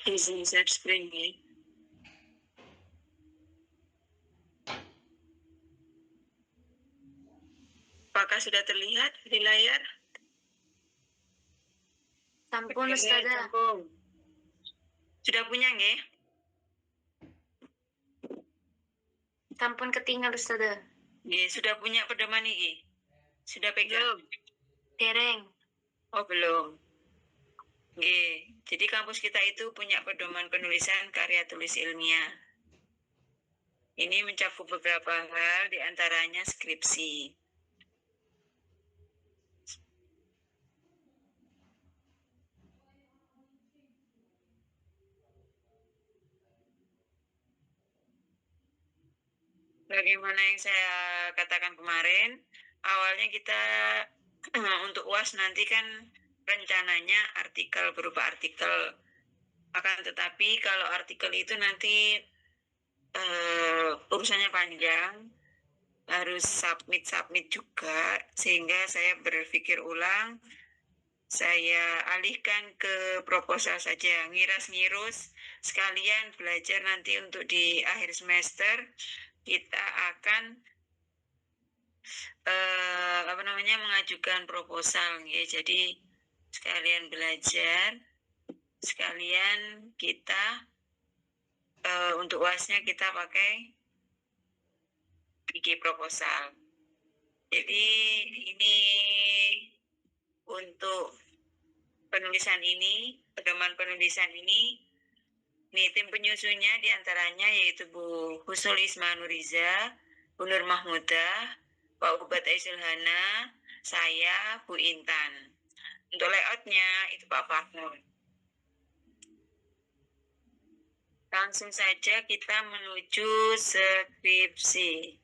izin share screen ya. Apakah sudah terlihat di layar? Sampun Ustazah. Sudah punya nggih? Sampun ketinggal Ustazah. Nggih, sudah punya pedoman iki? Sudah pegang? Dereng. Oh, belum. Nggih, jadi kampus kita itu punya pedoman penulisan karya tulis ilmiah. Ini mencakup beberapa hal, diantaranya skripsi. Bagaimana yang saya katakan kemarin, awalnya kita untuk UAS nanti kan rencananya artikel berupa artikel. Akan tetapi kalau artikel itu nanti urusannya panjang, harus submit juga, sehingga saya berpikir ulang, saya alihkan ke proposal saja, ngiras-ngirus, sekalian belajar nanti untuk di akhir semester kita akan mengajukan proposal ya. Jadi sekalian belajar, sekalian kita untuk UASnya kita pakai bikin proposal. Jadi ini untuk penulisan ini, pedoman penulisan ini tim penyusunnya diantaranya yaitu Bu Husnul Isma Nuriza, Bu Nur Mahmudah, Pak Ubat Aisulhana, saya, Bu Intan. Untuk layoutnya itu Pak Faknur. Langsung saja kita menuju skripsi.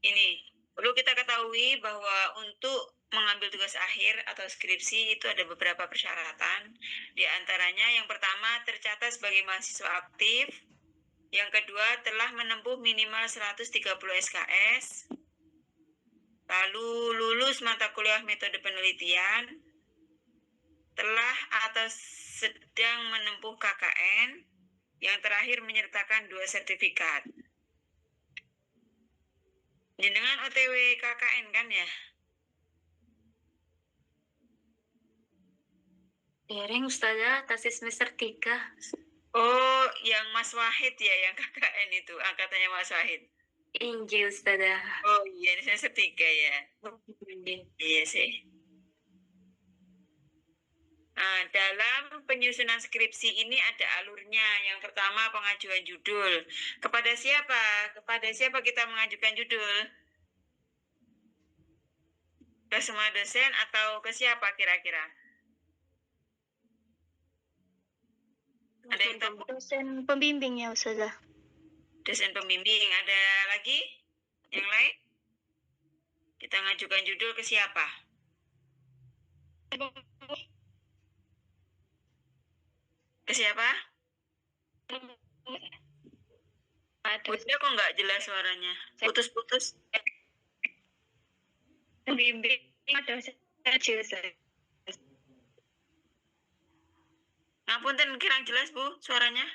Ini perlu kita ketahui bahwa untuk mengambil tugas akhir atau skripsi itu ada beberapa persyaratan. Di antaranya yang pertama tercatat sebagai mahasiswa aktif. Yang kedua telah menempuh minimal 130 SKS. Lalu lulus mata kuliah metode penelitian. Telah atau sedang menempuh KKN. Yang terakhir menyertakan 2 sertifikat. Jenengan OTW KKN kan ya? Dereng Ustazah, tesis semester 3. Oh, yang Mas Wahid ya, yang KKN itu, angkatannya Mas Wahid. Injil Ustazah. Oh iya, ini semester 3 ya. Iya sih. Nah, dalam penyusunan skripsi ini ada alurnya. Yang pertama pengajuan judul. Kepada siapa? Kepada siapa kita mengajukan judul? Ke semua dosen atau ke siapa kira-kira? Ada yang tahu? Dosen pembimbing ya Ustazah. Dosen pembimbing. Ada lagi? Yang lain? Kita mengajukan judul ke siapa? Ke siapa? Bunda kok nggak jelas suaranya? Putus-putus. Pembimbing dosen saja. Ngapunten kurang jelas Bu suaranya.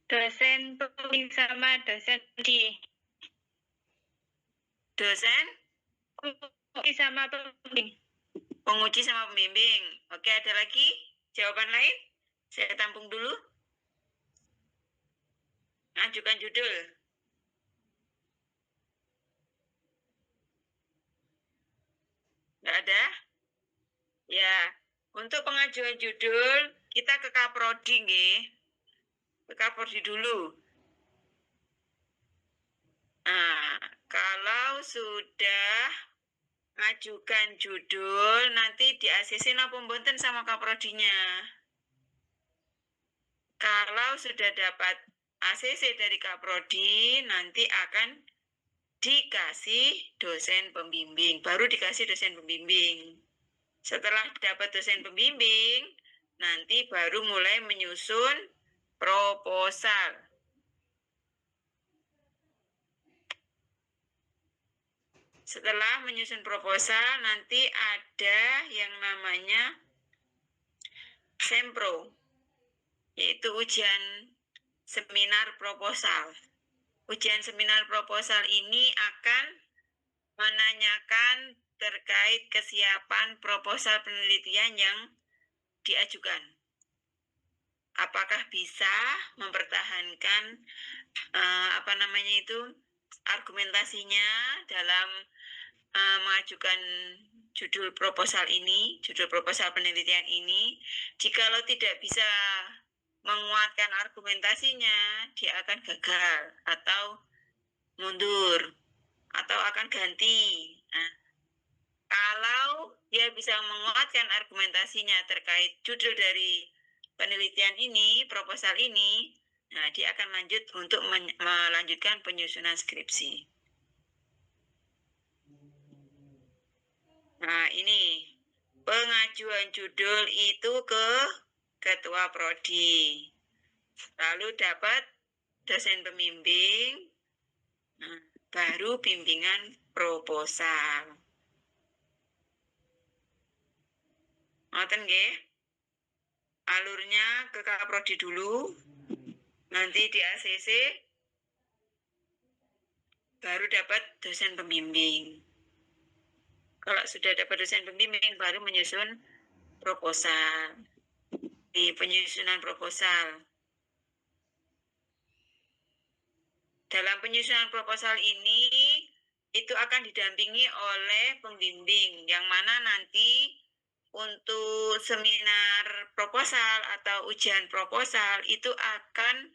Dosen pembimbing sama dosen di. Dosen? Penguji sama pembimbing. Penguji sama pembimbing. Oke, ada lagi? Jawaban lain? Saya tampung dulu. Ajukan judul. Nggak ada? Ya, untuk pengajuan judul, kita ke Kaprodi, nggih. Ke Kaprodi dulu. Nah, kalau sudah ajukan judul, nanti di ACC napa mboten sama Kaprodinya. Kalau sudah dapat ACC dari Kaprodi, nanti akan dikasih dosen pembimbing, baru dikasih dosen pembimbing. Setelah dapat dosen pembimbing, nanti baru mulai menyusun proposal. Setelah menyusun proposal, nanti ada yang namanya sempro, yaitu ujian seminar proposal. Ujian seminar proposal ini akan menanyakan terkait kesiapan proposal penelitian yang diajukan. Apakah bisa mempertahankan argumentasinya dalam mengajukan judul proposal ini, judul proposal penelitian ini. Jikalau tidak bisa menguatkan argumentasinya, dia akan gagal atau mundur atau akan ganti. Nah, kalau dia bisa menguatkan argumentasinya terkait judul dari penelitian ini, proposal ini, nah dia akan lanjut untuk melanjutkan penyusunan skripsi. Nah, ini pengajuan judul itu ke ketua prodi. Lalu dapat dosen pembimbing, nah, baru bimbingan proposal. Ngoten nggih? Alurnya ke kakak prodi dulu, nanti di ACC, baru dapat dosen pembimbing. Kalau sudah dapat dosen pembimbing, baru menyusun proposal. Di penyusunan proposal. Dalam penyusunan proposal ini, itu akan didampingi oleh pembimbing, yang mana nanti untuk seminar proposal atau ujian proposal itu akan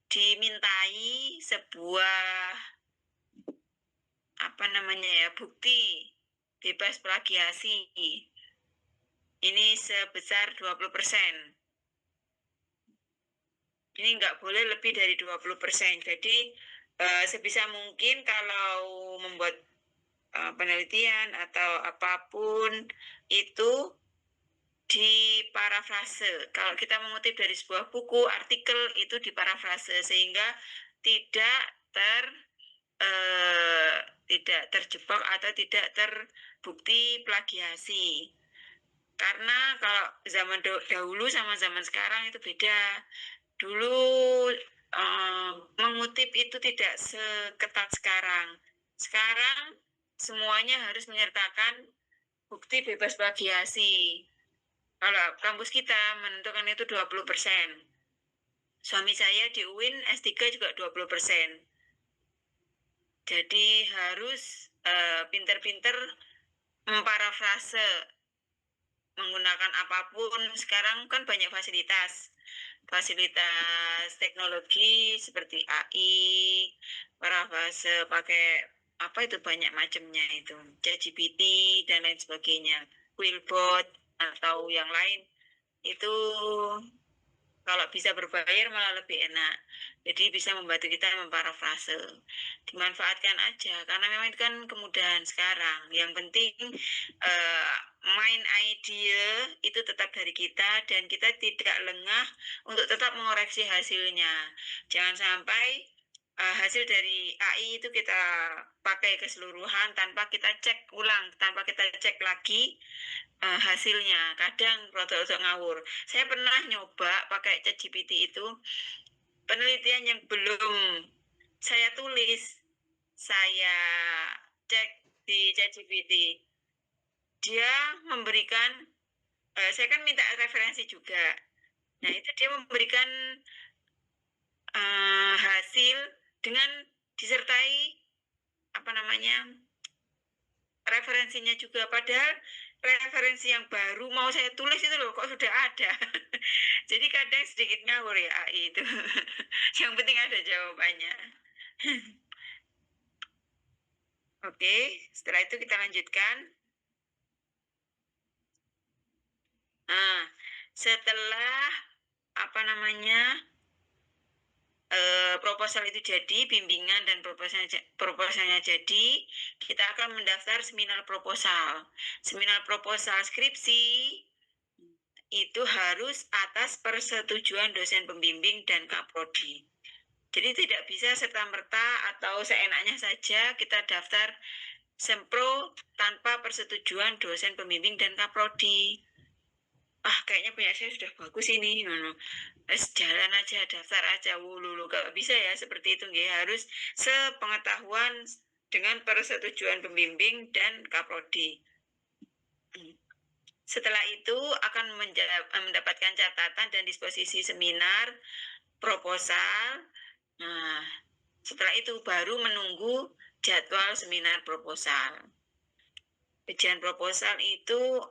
dimintai sebuah bukti bebas plagiasi. Ini sebesar 20%. Ini nggak boleh lebih dari 20%. Jadi sebisa mungkin kalau membuat penelitian atau apapun itu diparafrase. Kalau kita mengutip dari sebuah buku, artikel itu diparafrase sehingga tidak terjebak atau tidak terbukti plagiasi. Karena kalau zaman dahulu sama zaman sekarang itu beda. Dulu mengutip itu tidak seketat sekarang. Sekarang semuanya harus menyertakan bukti bebas plagiasi. Kalau kampus kita menentukan itu 20%. Suami saya di UIN S3 juga 20%. Jadi harus pinter-pinter memparafrase menggunakan apapun. Sekarang kan banyak fasilitas teknologi seperti AI, parafrase pakai banyak macamnya itu, ChatGPT dan lain sebagainya, Quillbot atau yang lain itu kalau bisa berbayar malah lebih enak. Jadi bisa membantu kita memparafrase. Dimanfaatkan aja karena memang itu kan kemudahan sekarang. Yang penting main idea itu tetap dari kita dan kita tidak lengah untuk tetap mengoreksi hasilnya. Jangan sampai hasil dari AI itu kita pakai keseluruhan tanpa kita cek ulang, tanpa kita cek lagi hasilnya. Kadang rotok-rotok ngawur. Saya pernah nyoba pakai ChatGPT itu, penelitian yang belum saya tulis, saya cek di ChatGPT. Dia memberikan, saya kan minta referensi juga. Nah, itu dia memberikan hasil dengan disertai referensinya juga. Padahal referensi yang baru mau saya tulis itu loh kok sudah ada. Jadi kadang sedikit ngawur ya AI itu. Yang penting ada jawabannya. Oke, setelah itu kita lanjutkan. Nah, setelah proposal itu jadi, bimbingan dan proposalnya jadi, kita akan mendaftar seminar proposal. Seminar proposal skripsi itu harus atas persetujuan dosen pembimbing dan kaprodi. Jadi tidak bisa serta-merta atau seenaknya saja kita daftar sempro tanpa persetujuan dosen pembimbing dan kaprodi. Kayaknya punya saya sudah bagus ini, jalan aja, daftar aja, wulu, gak bisa ya seperti itu, harus sepengetahuan dengan persetujuan pembimbing dan kaprodi. Setelah itu akan mendapatkan catatan dan disposisi seminar, proposal. Nah, setelah itu baru menunggu jadwal seminar proposal. Ujian proposal itu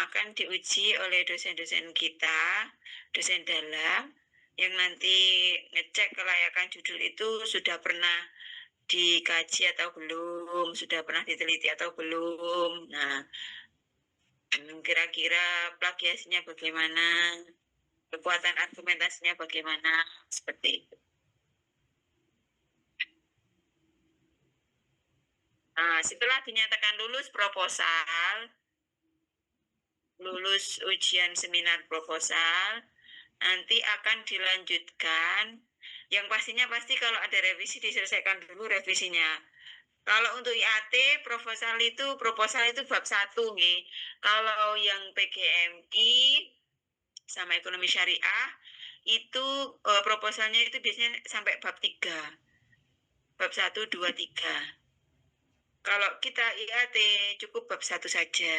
akan diuji oleh dosen-dosen kita, dosen dalam, yang nanti ngecek kelayakan judul itu sudah pernah dikaji atau belum, sudah pernah diteliti atau belum. Nah, kira-kira plagiasinya bagaimana, kekuatan argumentasinya bagaimana, seperti itu. Nah, setelah dinyatakan lulus proposal, lulus ujian seminar proposal, nanti akan dilanjutkan. Yang pastinya pasti kalau ada revisi diselesaikan dulu revisinya. Kalau untuk IAT proposal itu bab 1 nih. Kalau yang PGMI sama ekonomi syariah itu proposalnya itu biasanya sampai bab 3. Bab 1, 2, 3. Kalau kita IAT cukup bab 1 saja.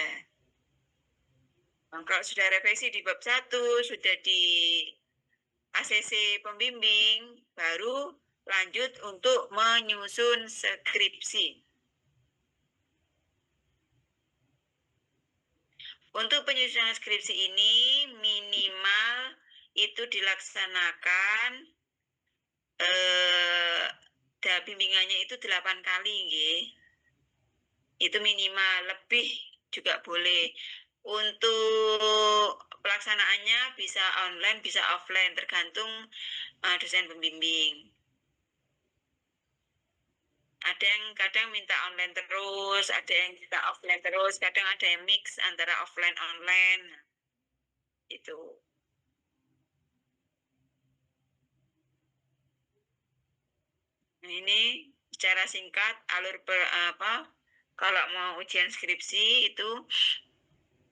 Kalau sudah revisi di bab 1, sudah di ACC pembimbing, baru lanjut untuk menyusun skripsi. Untuk penyusunan skripsi ini minimal itu dilaksanakan bimbingannya itu 8 kali, nggih. Itu minimal, lebih juga boleh. Untuk pelaksanaannya bisa online, bisa offline, tergantung dosen pembimbing. Ada yang kadang minta online terus, ada yang minta offline terus, kadang ada yang mix antara offline online. Itu. Nah, ini secara singkat alur kalau mau ujian skripsi itu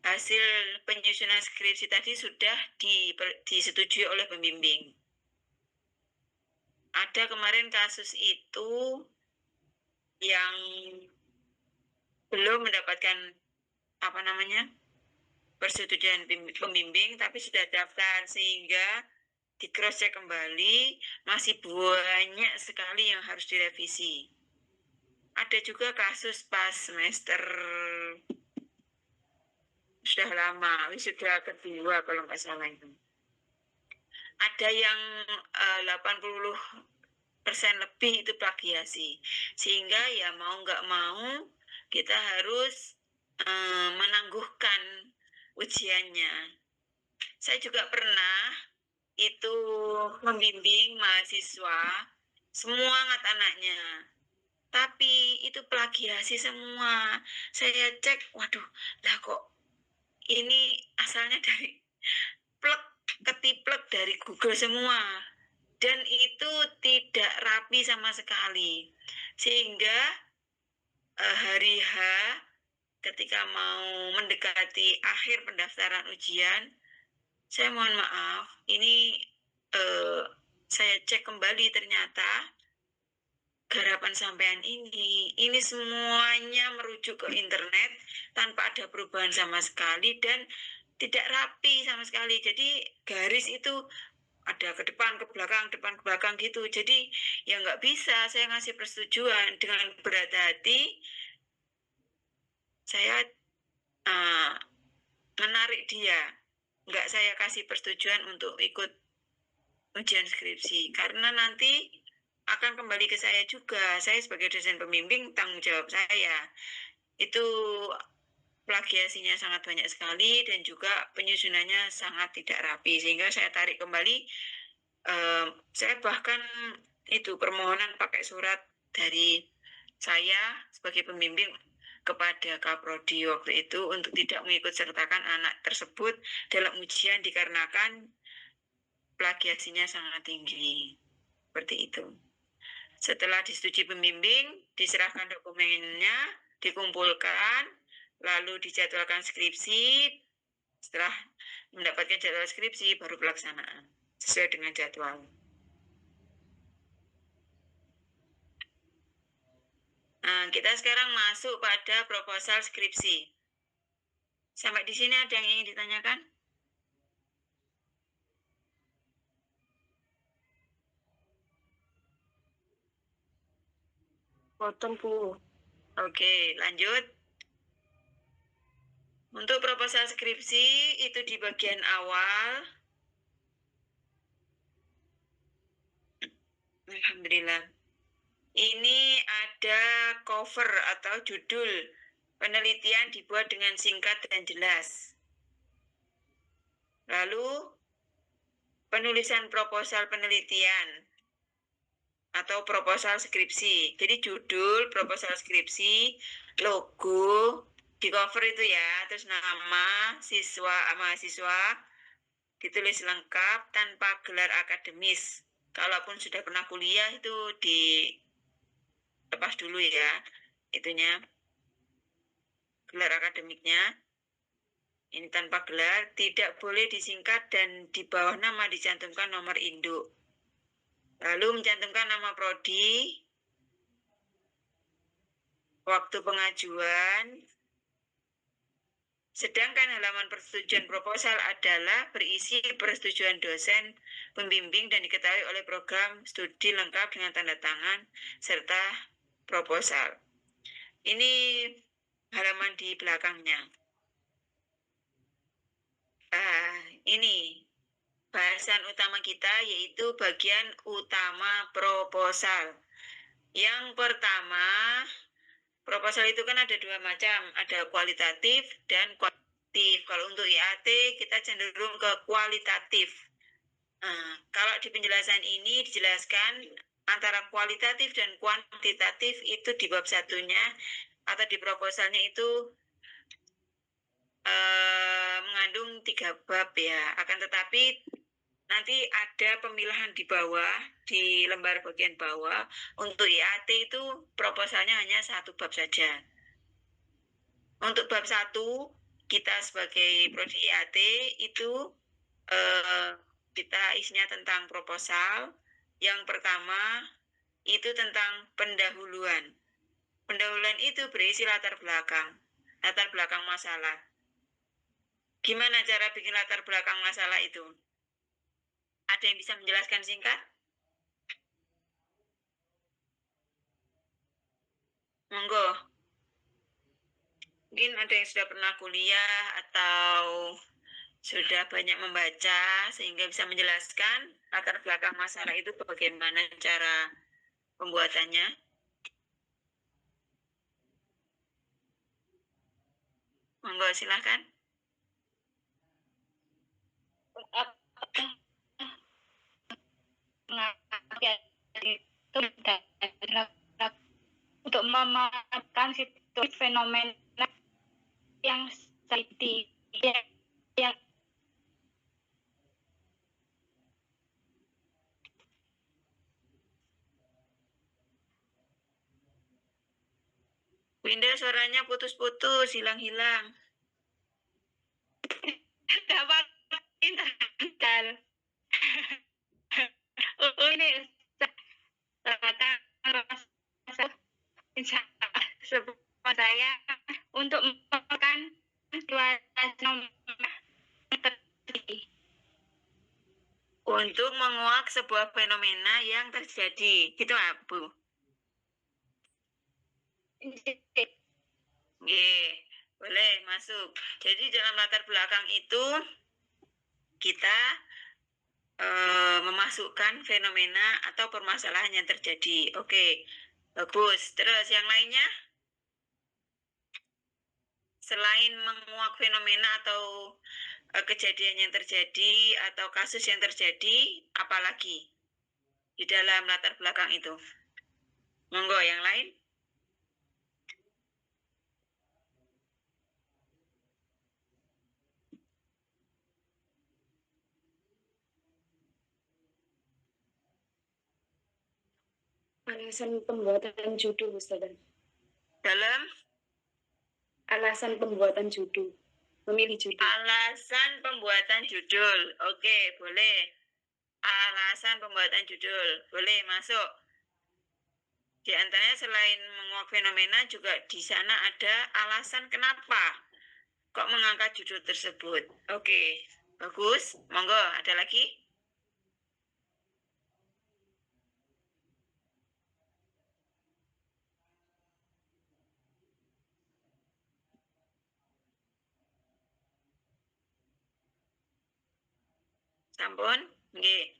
hasil penyusunan skripsi tadi sudah disetujui oleh pembimbing. Ada kemarin kasus itu yang belum mendapatkan persetujuan pembimbing tapi sudah daftar, sehingga di cross check kembali masih banyak sekali yang harus direvisi. Ada juga kasus pas semester sudah lama, sudah kedua kalau nggak salah itu. Ada yang 80% lebih itu plagiasi, sehingga ya mau nggak mau kita harus menangguhkan ujiannya. Saya juga pernah itu membimbing mahasiswa, semangat anaknya, tapi itu plagiasi semua. Saya cek, waduh, lah kok ini asalnya dari ketiplek dari Google semua, dan itu tidak rapi sama sekali, sehingga hari H ketika mau mendekati akhir pendaftaran ujian, saya mohon maaf, ini saya cek kembali, ternyata garapan sampean ini semuanya merujuk ke internet tanpa ada perubahan sama sekali dan tidak rapi sama sekali. Jadi garis itu ada ke depan, ke belakang gitu. Jadi ya nggak bisa saya ngasih persetujuan. Dengan berat hati saya menarik dia. Nggak saya kasih persetujuan untuk ikut ujian skripsi. Karena nanti akan kembali ke saya juga. Saya sebagai dosen pembimbing, tanggung jawab saya. Itu plagiasinya sangat banyak sekali dan juga penyusunannya sangat tidak rapi, sehingga saya tarik kembali Saya bahkan itu permohonan pakai surat dari saya sebagai pembimbing kepada Kaprodi waktu itu untuk tidak mengikut sertakan anak tersebut dalam ujian dikarenakan plagiasinya sangat tinggi. Seperti itu. Setelah disetujui pembimbing, diserahkan dokumennya, dikumpulkan, lalu dijadwalkan skripsi. Setelah mendapatkan jadwal skripsi, baru pelaksanaan sesuai dengan jadwal. Nah, kita sekarang masuk pada proposal skripsi. Sampai di sini ada yang ingin ditanyakan? Boten, Bu. Oke, lanjut. Untuk proposal skripsi itu di bagian awal. Alhamdulillah. Ini ada cover atau judul. Penelitian dibuat dengan singkat dan jelas. Lalu penulisan proposal penelitian atau proposal skripsi. Jadi judul proposal skripsi, logo, di cover itu ya, terus nama siswa mahasiswa ditulis lengkap tanpa gelar akademis. Kalaupun sudah pernah kuliah itu dilepas dulu ya, itunya gelar akademiknya. Ini tanpa gelar, tidak boleh disingkat dan di bawah nama dicantumkan nomor induk. Lalu mencantumkan nama prodi, waktu pengajuan, sedangkan halaman persetujuan proposal adalah berisi persetujuan dosen, pembimbing dan diketahui oleh program studi lengkap dengan tanda tangan serta proposal. Ini halaman di belakangnya. Ini bahasan utama kita yaitu bagian utama proposal. Yang pertama, proposal itu kan ada dua macam, ada kualitatif dan kuantitatif. Kalau untuk IAT kita cenderung ke kualitatif. Nah, kalau di penjelasan ini dijelaskan antara kualitatif dan kuantitatif itu di bab satunya atau di proposalnya itu mengandung 3 bab ya. Akan tetapi nanti ada pemilahan di bawah, di lembar bagian bawah. Untuk IAT itu proposalnya hanya 1 bab saja. Untuk bab 1, kita sebagai prodi IAT itu kita isinya tentang proposal. Yang pertama itu tentang pendahuluan. Pendahuluan itu berisi latar belakang masalah. Gimana cara bikin latar belakang masalah itu? Ada yang bisa menjelaskan singkat? Monggo. Mungkin ada yang sudah pernah kuliah atau sudah banyak membaca sehingga bisa menjelaskan latar belakang masalah itu bagaimana cara pembuatannya. Monggo silahkan. Untuk memaparkan situasi fenomena yang seperti yang Winda suaranya putus-putus, hilang-hilang. dapat internet. Ini sebab saya untuk memaparkan Untuk menguak sebuah fenomena yang terjadi. Gitu, Bu? Boleh masuk. Jadi dalam latar belakang itu kita memasukkan fenomena atau permasalahan yang terjadi. Oke, bagus. Terus yang lainnya? selain menguak fenomena atau kejadian yang terjadi atau kasus yang terjadi, apalagi di dalam latar belakang itu? Monggo yang lain. Alasan pembuatan judul, Ustazah. Dalam Alasan pembuatan judul. Memilih judul. alasan pembuatan judul. Oke, boleh. Alasan pembuatan judul. Boleh masuk. Di antaranya selain menguak fenomena juga di sana ada alasan kenapa kok mengangkat judul tersebut. Oke, bagus. Monggo, ada lagi? Sampun? Nggih.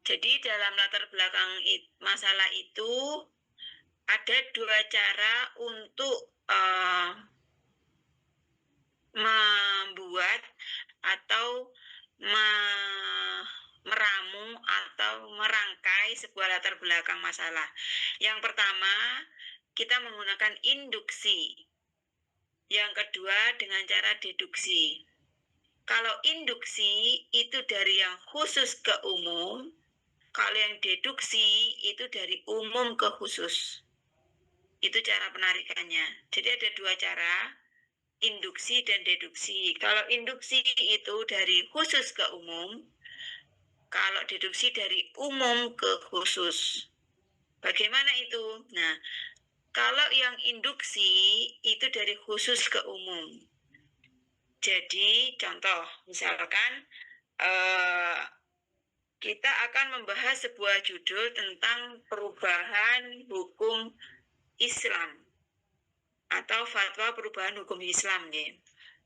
Jadi dalam latar belakang masalah itu ada dua cara untuk membuat atau meramu atau merangkai sebuah latar belakang masalah. Yang pertama, kita menggunakan induksi. Yang kedua, dengan cara deduksi. Kalau induksi itu dari yang khusus ke umum, kalau yang deduksi itu dari umum ke khusus. Itu cara penarikannya. Jadi ada dua cara, induksi dan deduksi. Kalau induksi itu dari khusus ke umum, kalau deduksi dari umum ke khusus. Bagaimana itu? Nah, kalau yang induksi itu dari khusus ke umum. Jadi contoh, misalkan kita akan membahas sebuah judul tentang perubahan hukum Islam atau fatwa perubahan hukum Islam ya.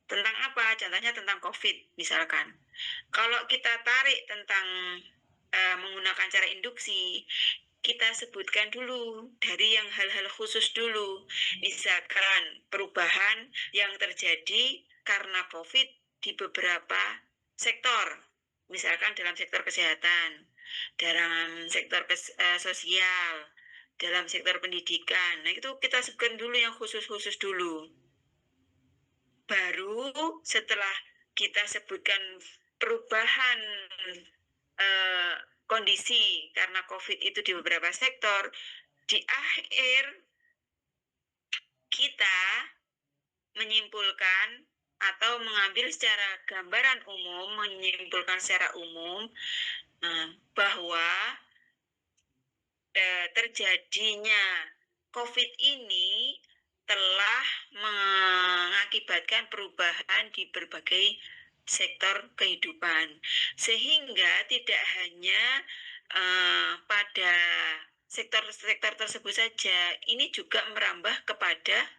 Tentang apa? Contohnya tentang COVID misalkan. Kalau kita tarik tentang menggunakan cara induksi, kita sebutkan dulu dari yang hal-hal khusus dulu. Misalkan perubahan yang terjadi karena COVID di beberapa sektor. Misalkan dalam sektor kesehatan, dalam sektor sosial, dalam sektor pendidikan. Nah, itu kita sebutkan dulu yang khusus-khusus dulu. Baru setelah kita sebutkan perubahan kondisi karena COVID itu di beberapa sektor, di akhir kita menyimpulkan atau mengambil secara gambaran umum, menyimpulkan secara umum bahwa terjadinya COVID ini telah mengakibatkan perubahan di berbagai sektor kehidupan, sehingga tidak hanya pada sektor-sektor tersebut saja, ini juga merambah kepada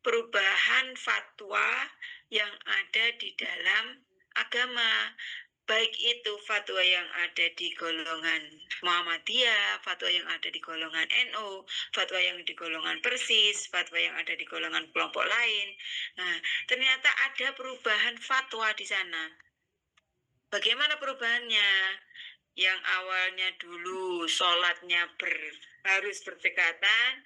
perubahan fatwa yang ada di dalam agama, baik itu fatwa yang ada di golongan Muhammadiyah, fatwa yang ada di golongan NU, fatwa yang di golongan Persis, fatwa yang ada di golongan kelompok lain. Nah, ternyata ada perubahan fatwa di sana. Bagaimana perubahannya? Yang awalnya dulu sholatnya harus berdekatan,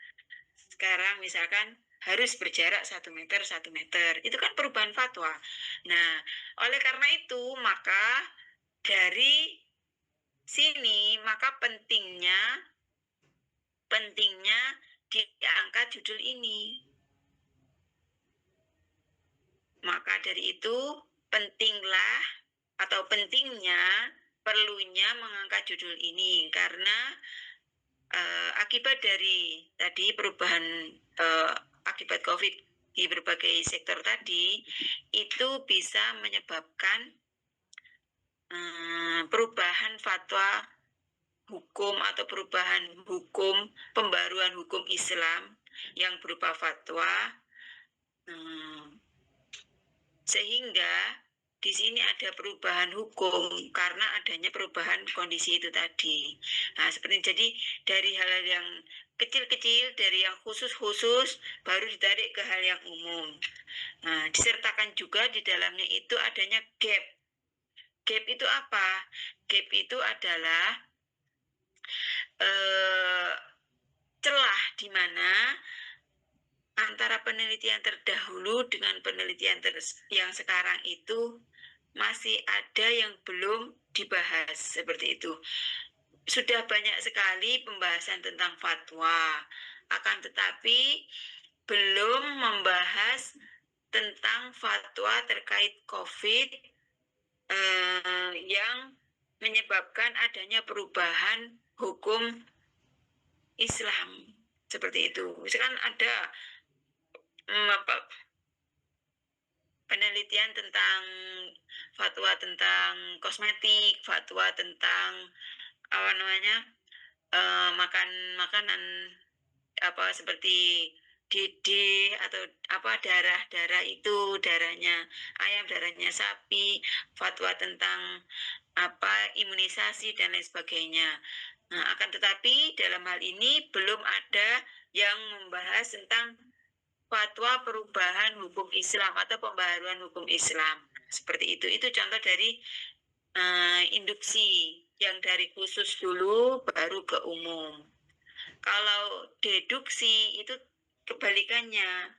sekarang misalkan harus berjarak 1 meter, 1 meter. Itu kan perubahan fatwa. Nah, oleh karena itu, maka dari sini, maka pentingnya diangkat judul ini. Maka dari itu, pentingnya, perlunya mengangkat judul ini. Karena akibat dari tadi perubahan akibat COVID di berbagai sektor tadi, itu bisa menyebabkan perubahan fatwa hukum atau perubahan hukum, pembaruan hukum Islam yang berupa fatwa, sehingga di sini ada perubahan hukum karena adanya perubahan kondisi itu tadi. Nah, seperti jadi dari hal yang kecil-kecil, dari yang khusus-khusus, baru ditarik ke hal yang umum. Nah, disertakan juga di dalamnya itu adanya gap. Gap itu apa? Gap itu adalah celah di mana antara penelitian terdahulu dengan penelitian yang sekarang itu masih ada yang belum dibahas seperti itu. Sudah banyak sekali pembahasan tentang fatwa, akan tetapi belum membahas tentang fatwa terkait COVID yang menyebabkan adanya perubahan hukum Islam seperti itu. Misalkan ada penelitian tentang fatwa tentang kosmetik, fatwa tentang apa namanya makanan apa seperti DD atau apa darah itu darahnya ayam, darahnya sapi, fatwa tentang apa imunisasi dan lain sebagainya. Nah, akan tetapi dalam hal ini belum ada yang membahas tentang fatwa perubahan hukum Islam atau pembaharuan hukum Islam seperti itu. Itu contoh dari induksi yang dari khusus dulu baru ke umum. Kalau deduksi itu kebalikannya,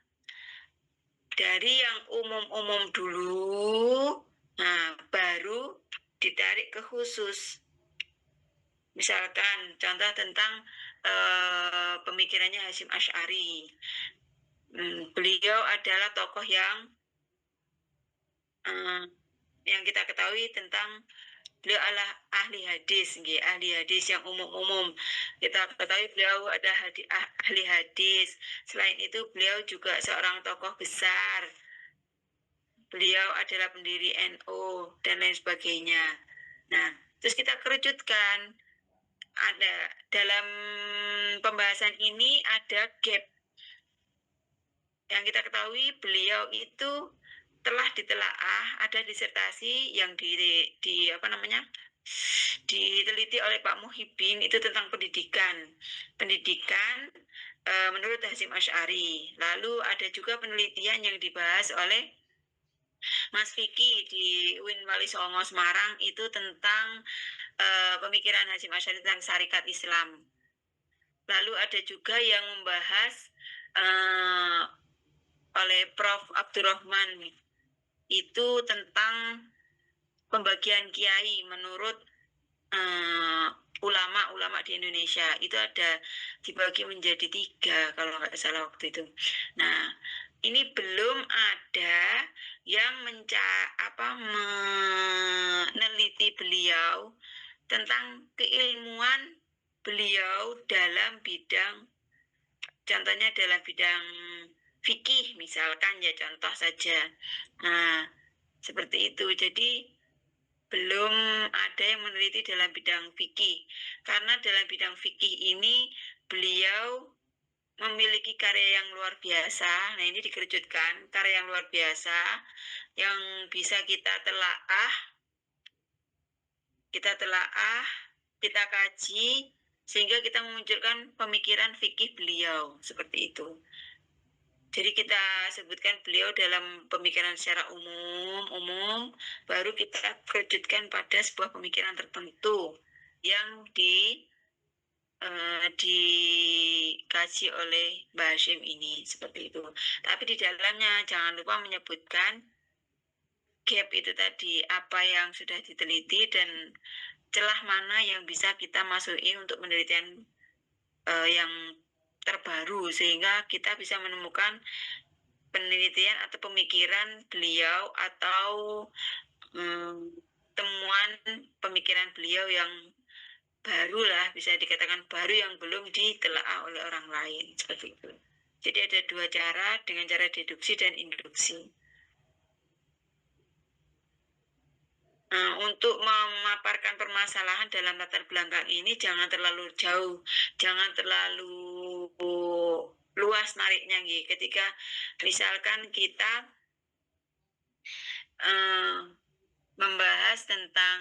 dari yang umum-umum dulu, nah baru ditarik ke khusus. Misalkan contoh tentang pemikirannya Hasyim Asy'ari. Beliau adalah tokoh yang kita ketahui tentang beliau adalah ahli hadis yang umum-umum. Kita ketahui beliau ada ahli hadis. Selain itu beliau juga seorang tokoh besar. Beliau adalah pendiri NU dan lain sebagainya. Nah, terus kita kerucutkan ada dalam pembahasan ini ada gap. Yang kita ketahui beliau itu telah ditelaah, ada disertasi yang diteliti oleh Pak Muhyiddin itu tentang pendidikan menurut Hasyim Asy'ari. Lalu ada juga penelitian yang dibahas oleh Mas Vicky di UIN Wali Songo Semarang itu tentang pemikiran Hasyim Asy'ari tentang syarikat Islam. Lalu ada juga yang membahas oleh Prof. Abdurrahman itu tentang pembagian kiai menurut ulama-ulama di Indonesia. Itu ada dibagi menjadi 3 kalau nggak salah waktu itu. Nah, ini belum ada yang meneliti beliau tentang keilmuan beliau dalam bidang, contohnya dalam bidang fikih misalkan ya, contoh saja. Nah, seperti itu. Jadi belum ada yang meneliti dalam bidang fikih. Karena dalam bidang fikih ini beliau memiliki karya yang luar biasa. Nah, ini dikerucutkan, karya yang luar biasa yang bisa kita telaah, kita kaji sehingga kita memunculkan pemikiran fikih beliau seperti itu. Jadi kita sebutkan beliau dalam pemikiran secara umum, baru kita kerucutkan pada sebuah pemikiran tertentu yang dikaji oleh Mbak Hasyim ini, seperti itu. Tapi di dalamnya jangan lupa menyebutkan gap itu tadi, apa yang sudah diteliti dan celah mana yang bisa kita masukin untuk penelitian yang terbaru, sehingga kita bisa menemukan penelitian atau pemikiran beliau atau temuan pemikiran beliau yang baru lah, bisa dikatakan baru yang belum ditelaah oleh orang lain seperti itu. Jadi ada 2 cara, dengan cara deduksi dan induksi. Nah, untuk memaparkan permasalahan dalam latar belakang ini jangan terlalu jauh, jangan terlalu luas nariknya gitu. Ketika misalkan kita membahas tentang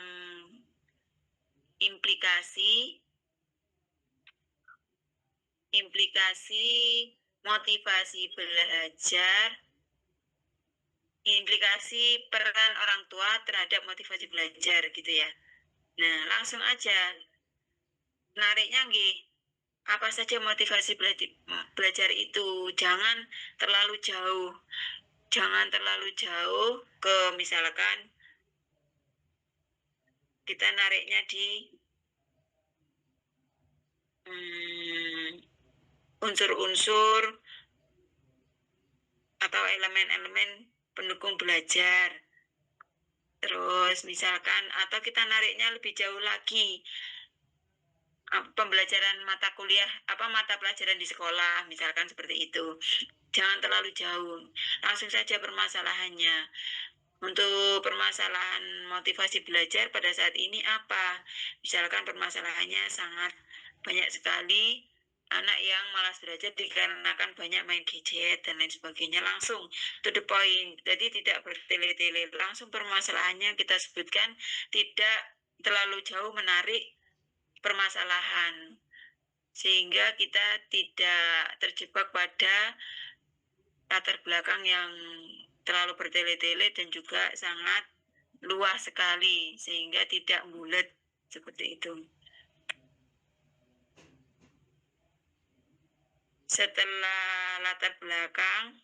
implikasi motivasi belajar, implikasi peran orang tua terhadap motivasi belajar gitu ya. Nah, langsung aja nariknya nggih. Apa saja motivasi belajar itu? Jangan terlalu jauh. Jangan terlalu jauh ke misalkan kita nariknya di unsur-unsur atau elemen-elemen pendukung belajar. Terus misalkan atau kita nariknya lebih jauh lagi, pembelajaran mata kuliah, mata pelajaran di sekolah, misalkan seperti itu. Jangan terlalu jauh, langsung saja permasalahannya. Untuk permasalahan motivasi belajar pada saat ini apa? Misalkan permasalahannya sangat banyak sekali anak yang malas belajar dikarenakan banyak main gadget dan lain sebagainya. Langsung to the point, jadi tidak bertele-tele. Langsung permasalahannya kita sebutkan, tidak terlalu jauh menarik permasalahan, sehingga kita tidak terjebak pada latar belakang yang terlalu bertele-tele dan juga sangat luas sekali, sehingga tidak bulat seperti itu. Setelah latar belakang,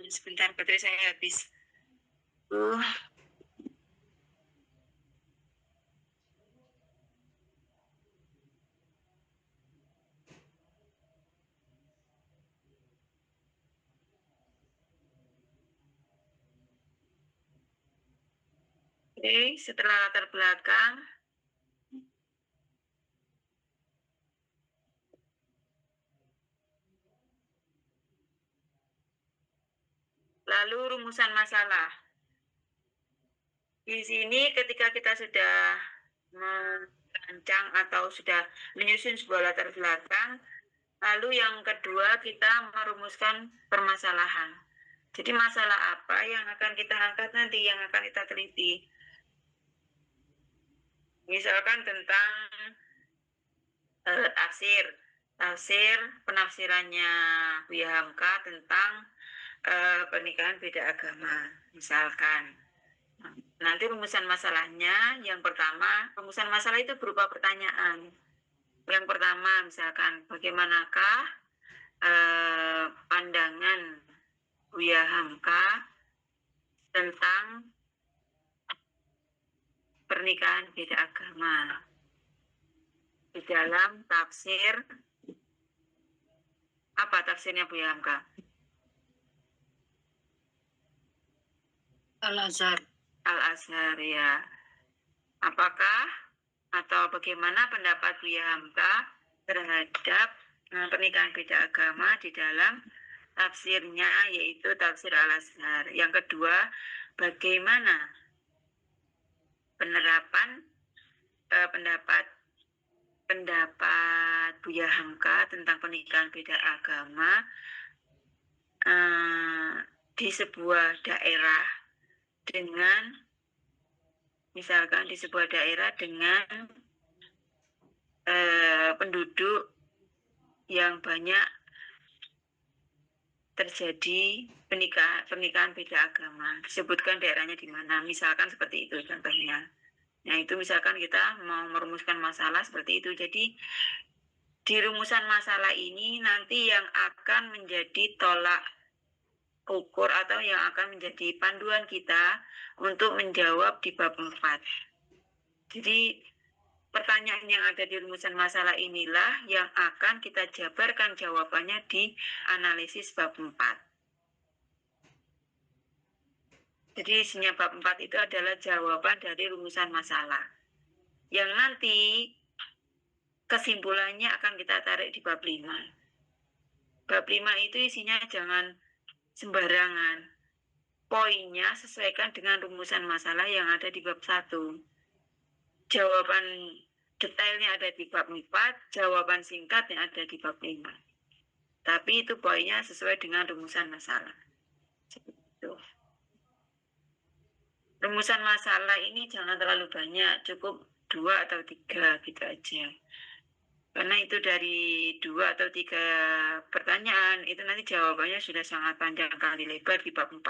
sebentar baterai saya habis. Oke, setelah latar belakang, lalu rumusan masalah. Di sini ketika kita sudah merancang atau sudah menyusun sebuah latar belakang, lalu yang kedua kita merumuskan permasalahan. Jadi masalah apa yang akan kita angkat nanti, yang akan kita teliti. Misalkan tentang tafsir penafsirannya Buya Hamka tentang pernikahan beda agama, misalkan. Nanti rumusan masalahnya, yang pertama, rumusan masalah itu berupa pertanyaan. Yang pertama, misalkan, bagaimanakah pandangan Buya Hamka tentang pernikahan beda agama di dalam tafsir, apa tafsirnya Buya Hamka? Al-Azhar. Al-Azhar, ya. Apakah atau bagaimana pendapat Buya Hamka terhadap pernikahan beda agama di dalam tafsirnya, yaitu tafsir Al-Azhar. Yang kedua, bagaimana penerapan pendapat Buya Hamka tentang pernikahan beda agama di sebuah daerah dengan, misalkan di sebuah daerah dengan penduduk yang banyak terjadi pernikahan beda agama. Disebutkan daerahnya di mana, misalkan seperti itu contohnya. Nah, itu misalkan kita mau merumuskan masalah seperti itu. Jadi di rumusan masalah ini nanti yang akan menjadi tolak ukur atau yang akan menjadi panduan kita untuk menjawab di bab 4. Jadi pertanyaan yang ada di rumusan masalah inilah yang akan kita jabarkan jawabannya di analisis bab 4. Jadi isinya bab 4 itu adalah jawaban dari rumusan masalah, yang nanti kesimpulannya akan kita tarik di bab 5. Bab 5 itu isinya jangan sembarangan. Poinnya sesuaikan dengan rumusan masalah yang ada di bab 1. Jawaban detailnya ada di bab 4, jawaban singkatnya ada di bab 5. Tapi itu poinnya sesuai dengan rumusan masalah. Itu. Rumusan masalah ini jangan terlalu banyak, cukup 2 atau 3 gitu aja. Karena itu dari 2 atau 3 pertanyaan, itu nanti jawabannya sudah sangat panjang kali lebar di bab 4.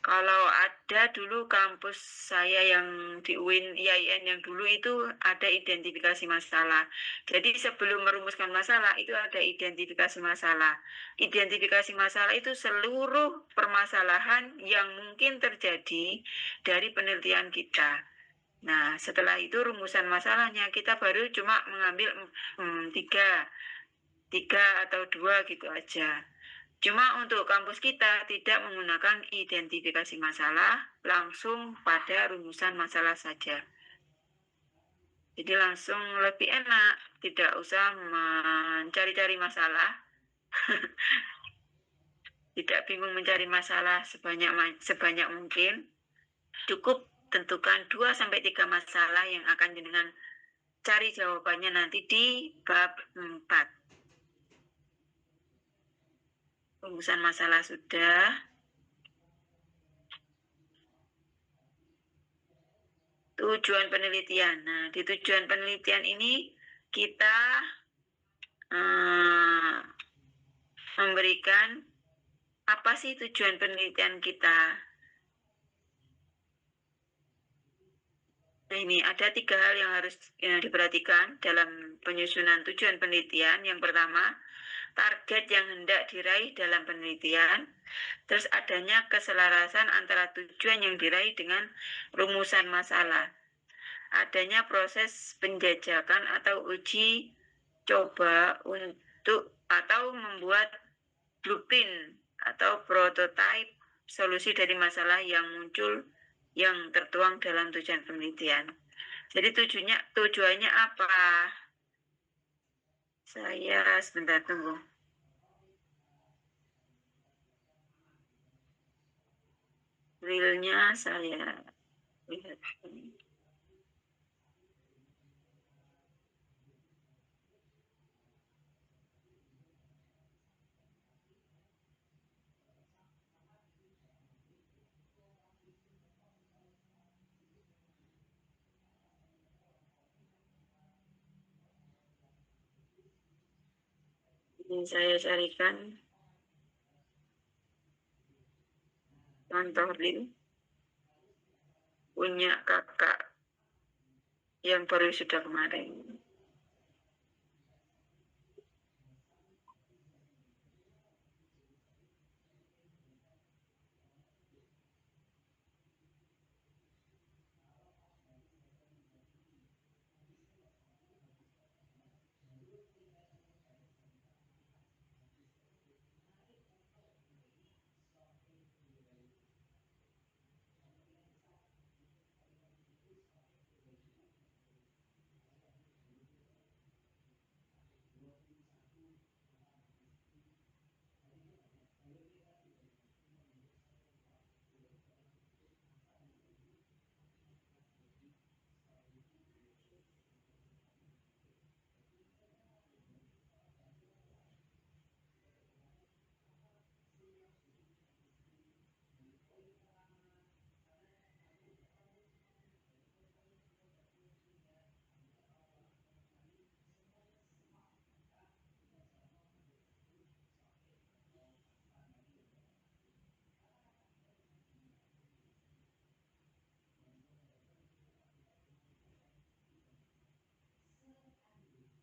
Kalau ada dulu kampus saya yang di UIN IAIN yang dulu itu ada identifikasi masalah. Jadi sebelum merumuskan masalah itu ada identifikasi masalah. Identifikasi masalah itu seluruh permasalahan yang mungkin terjadi dari penelitian kita. Nah, setelah itu rumusan masalahnya kita baru cuma mengambil 3 atau 2 gitu aja. Cuma untuk kampus kita tidak menggunakan identifikasi masalah, langsung pada rumusan masalah saja. Jadi langsung lebih enak, tidak usah mencari-cari masalah. Tidak bingung mencari masalah sebanyak mungkin. Cukup tentukan 2-3 masalah yang akan dengan cari jawabannya nanti di bab 4. Rumusan masalah sudah. Tujuan penelitian. Nah, di tujuan penelitian ini kita memberikan apa sih tujuan penelitian kita. Nah, ini ada 3 hal yang harus diperhatikan dalam penyusunan tujuan penelitian. Yang pertama, target yang hendak diraih dalam penelitian, terus adanya keselarasan antara tujuan yang diraih dengan rumusan masalah, adanya proses penjajakan atau uji coba untuk atau membuat blueprint atau prototipe solusi dari masalah yang muncul yang tertuang dalam tujuan penelitian. Jadi tujuannya apa? Saya sebentar tunggu. Realnya saya lihat ini. Ini saya carikan contoh real punya kakak yang baru sudah kemarin.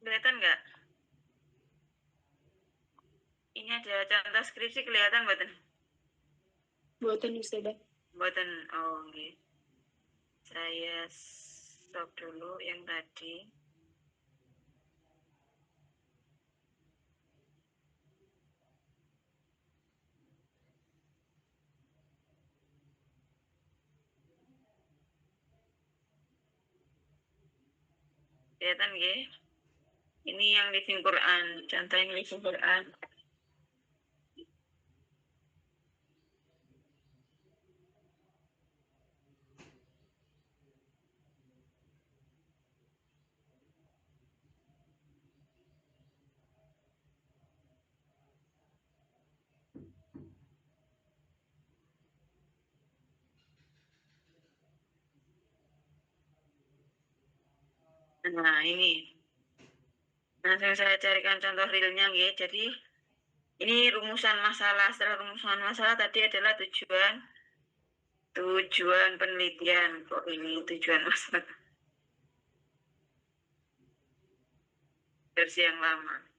Kelihatan nggak? Ini ada contoh skripsi, kelihatan buatan? Buatan Ustazah. Buatan, oh okay. Saya stop dulu yang tadi. Kelihatan nggak? Ini yang living Quran, contoh yang living Quran. Nah, ini. Nah, saya carikan contoh realnya nggih. Jadi ini rumusan masalah. Setelah rumusan masalah tadi adalah tujuan penelitian. Kok ini tujuan masalah versi yang lama.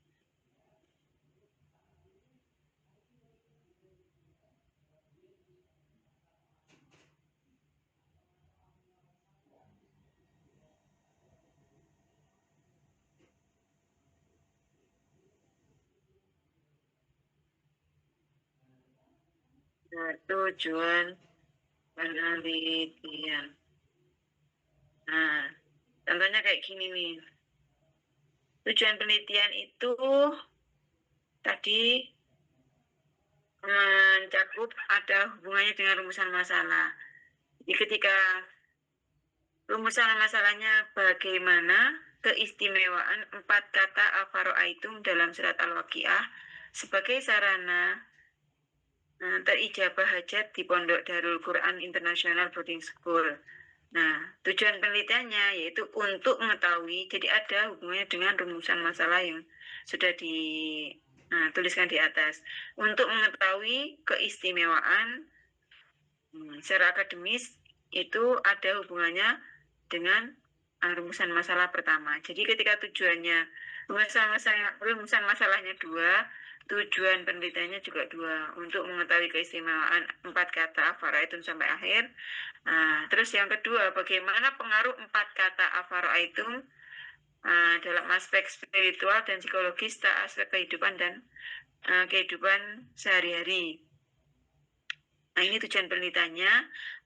Nah, tujuan penelitian. Nah, contohnya kayak gini nih. Tujuan penelitian itu tadi mencakup ada hubungannya dengan rumusan masalah. Jadi ketika rumusan masalahnya bagaimana keistimewaan 4 kata al-faro'aitum dalam surat Al-Waqiah sebagai sarana terijabah hajat di Pondok Darul Quran International Boarding School. Nah, tujuan penelitiannya yaitu untuk mengetahui, jadi ada hubungannya dengan rumusan masalah yang sudah dituliskan di atas. Untuk mengetahui keistimewaan secara akademis itu ada hubungannya dengan rumusan masalah pertama. Jadi ketika tujuannya rumusan masalahnya 2, tujuan penelitiannya juga 2 untuk mengetahui keistimewaan 4 kata faraidun sampai akhir. Nah, terus yang kedua, bagaimana pengaruh 4 kata afaraitum dalam aspek spiritual dan psikologis, aspek kehidupan dan kehidupan sehari-hari. Nah, ini tujuan penelitiannya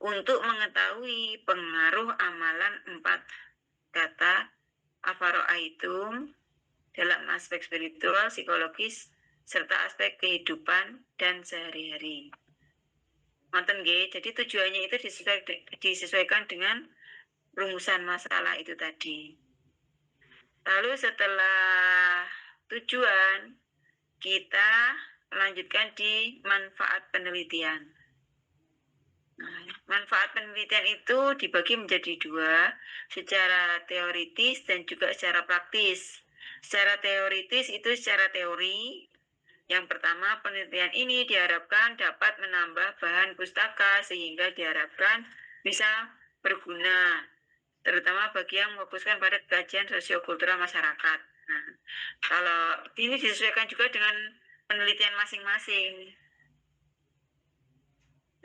untuk mengetahui pengaruh amalan 4 kata afaraitum dalam aspek spiritual, psikologis, serta aspek kehidupan dan sehari-hari. Nonton nggih, jadi tujuannya itu disesuaikan dengan rumusan masalah itu tadi. Lalu setelah tujuan, kita melanjutkan di manfaat penelitian. Nah, manfaat penelitian itu dibagi menjadi 2, secara teoritis dan juga secara praktis. Secara teoritis itu secara teori. Yang pertama, penelitian ini diharapkan dapat menambah bahan pustaka sehingga diharapkan bisa berguna, terutama bagi yang memfokuskan pada kajian sosiokultural masyarakat. Nah, kalau ini disesuaikan juga dengan penelitian masing-masing.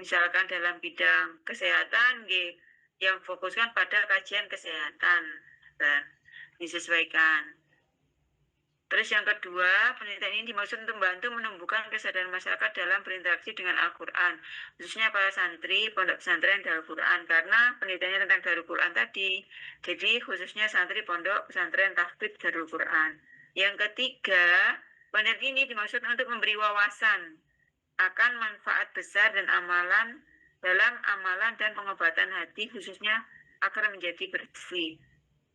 Misalkan dalam bidang kesehatan, yang fokuskan pada kajian kesehatan, dan disesuaikan. Terus yang kedua, penelitian ini dimaksud untuk membantu menumbuhkan kesadaran masyarakat dalam berinteraksi dengan Al-Quran, khususnya para santri pondok pesantren Darul Quran, karena penelitiannya tentang Darul Quran tadi, jadi khususnya santri pondok pesantren tahfidz Darul Quran. Yang ketiga, penelitian ini dimaksud untuk memberi wawasan akan manfaat besar dan amalan dalam amalan dan pengobatan hati, khususnya agar menjadi bersih.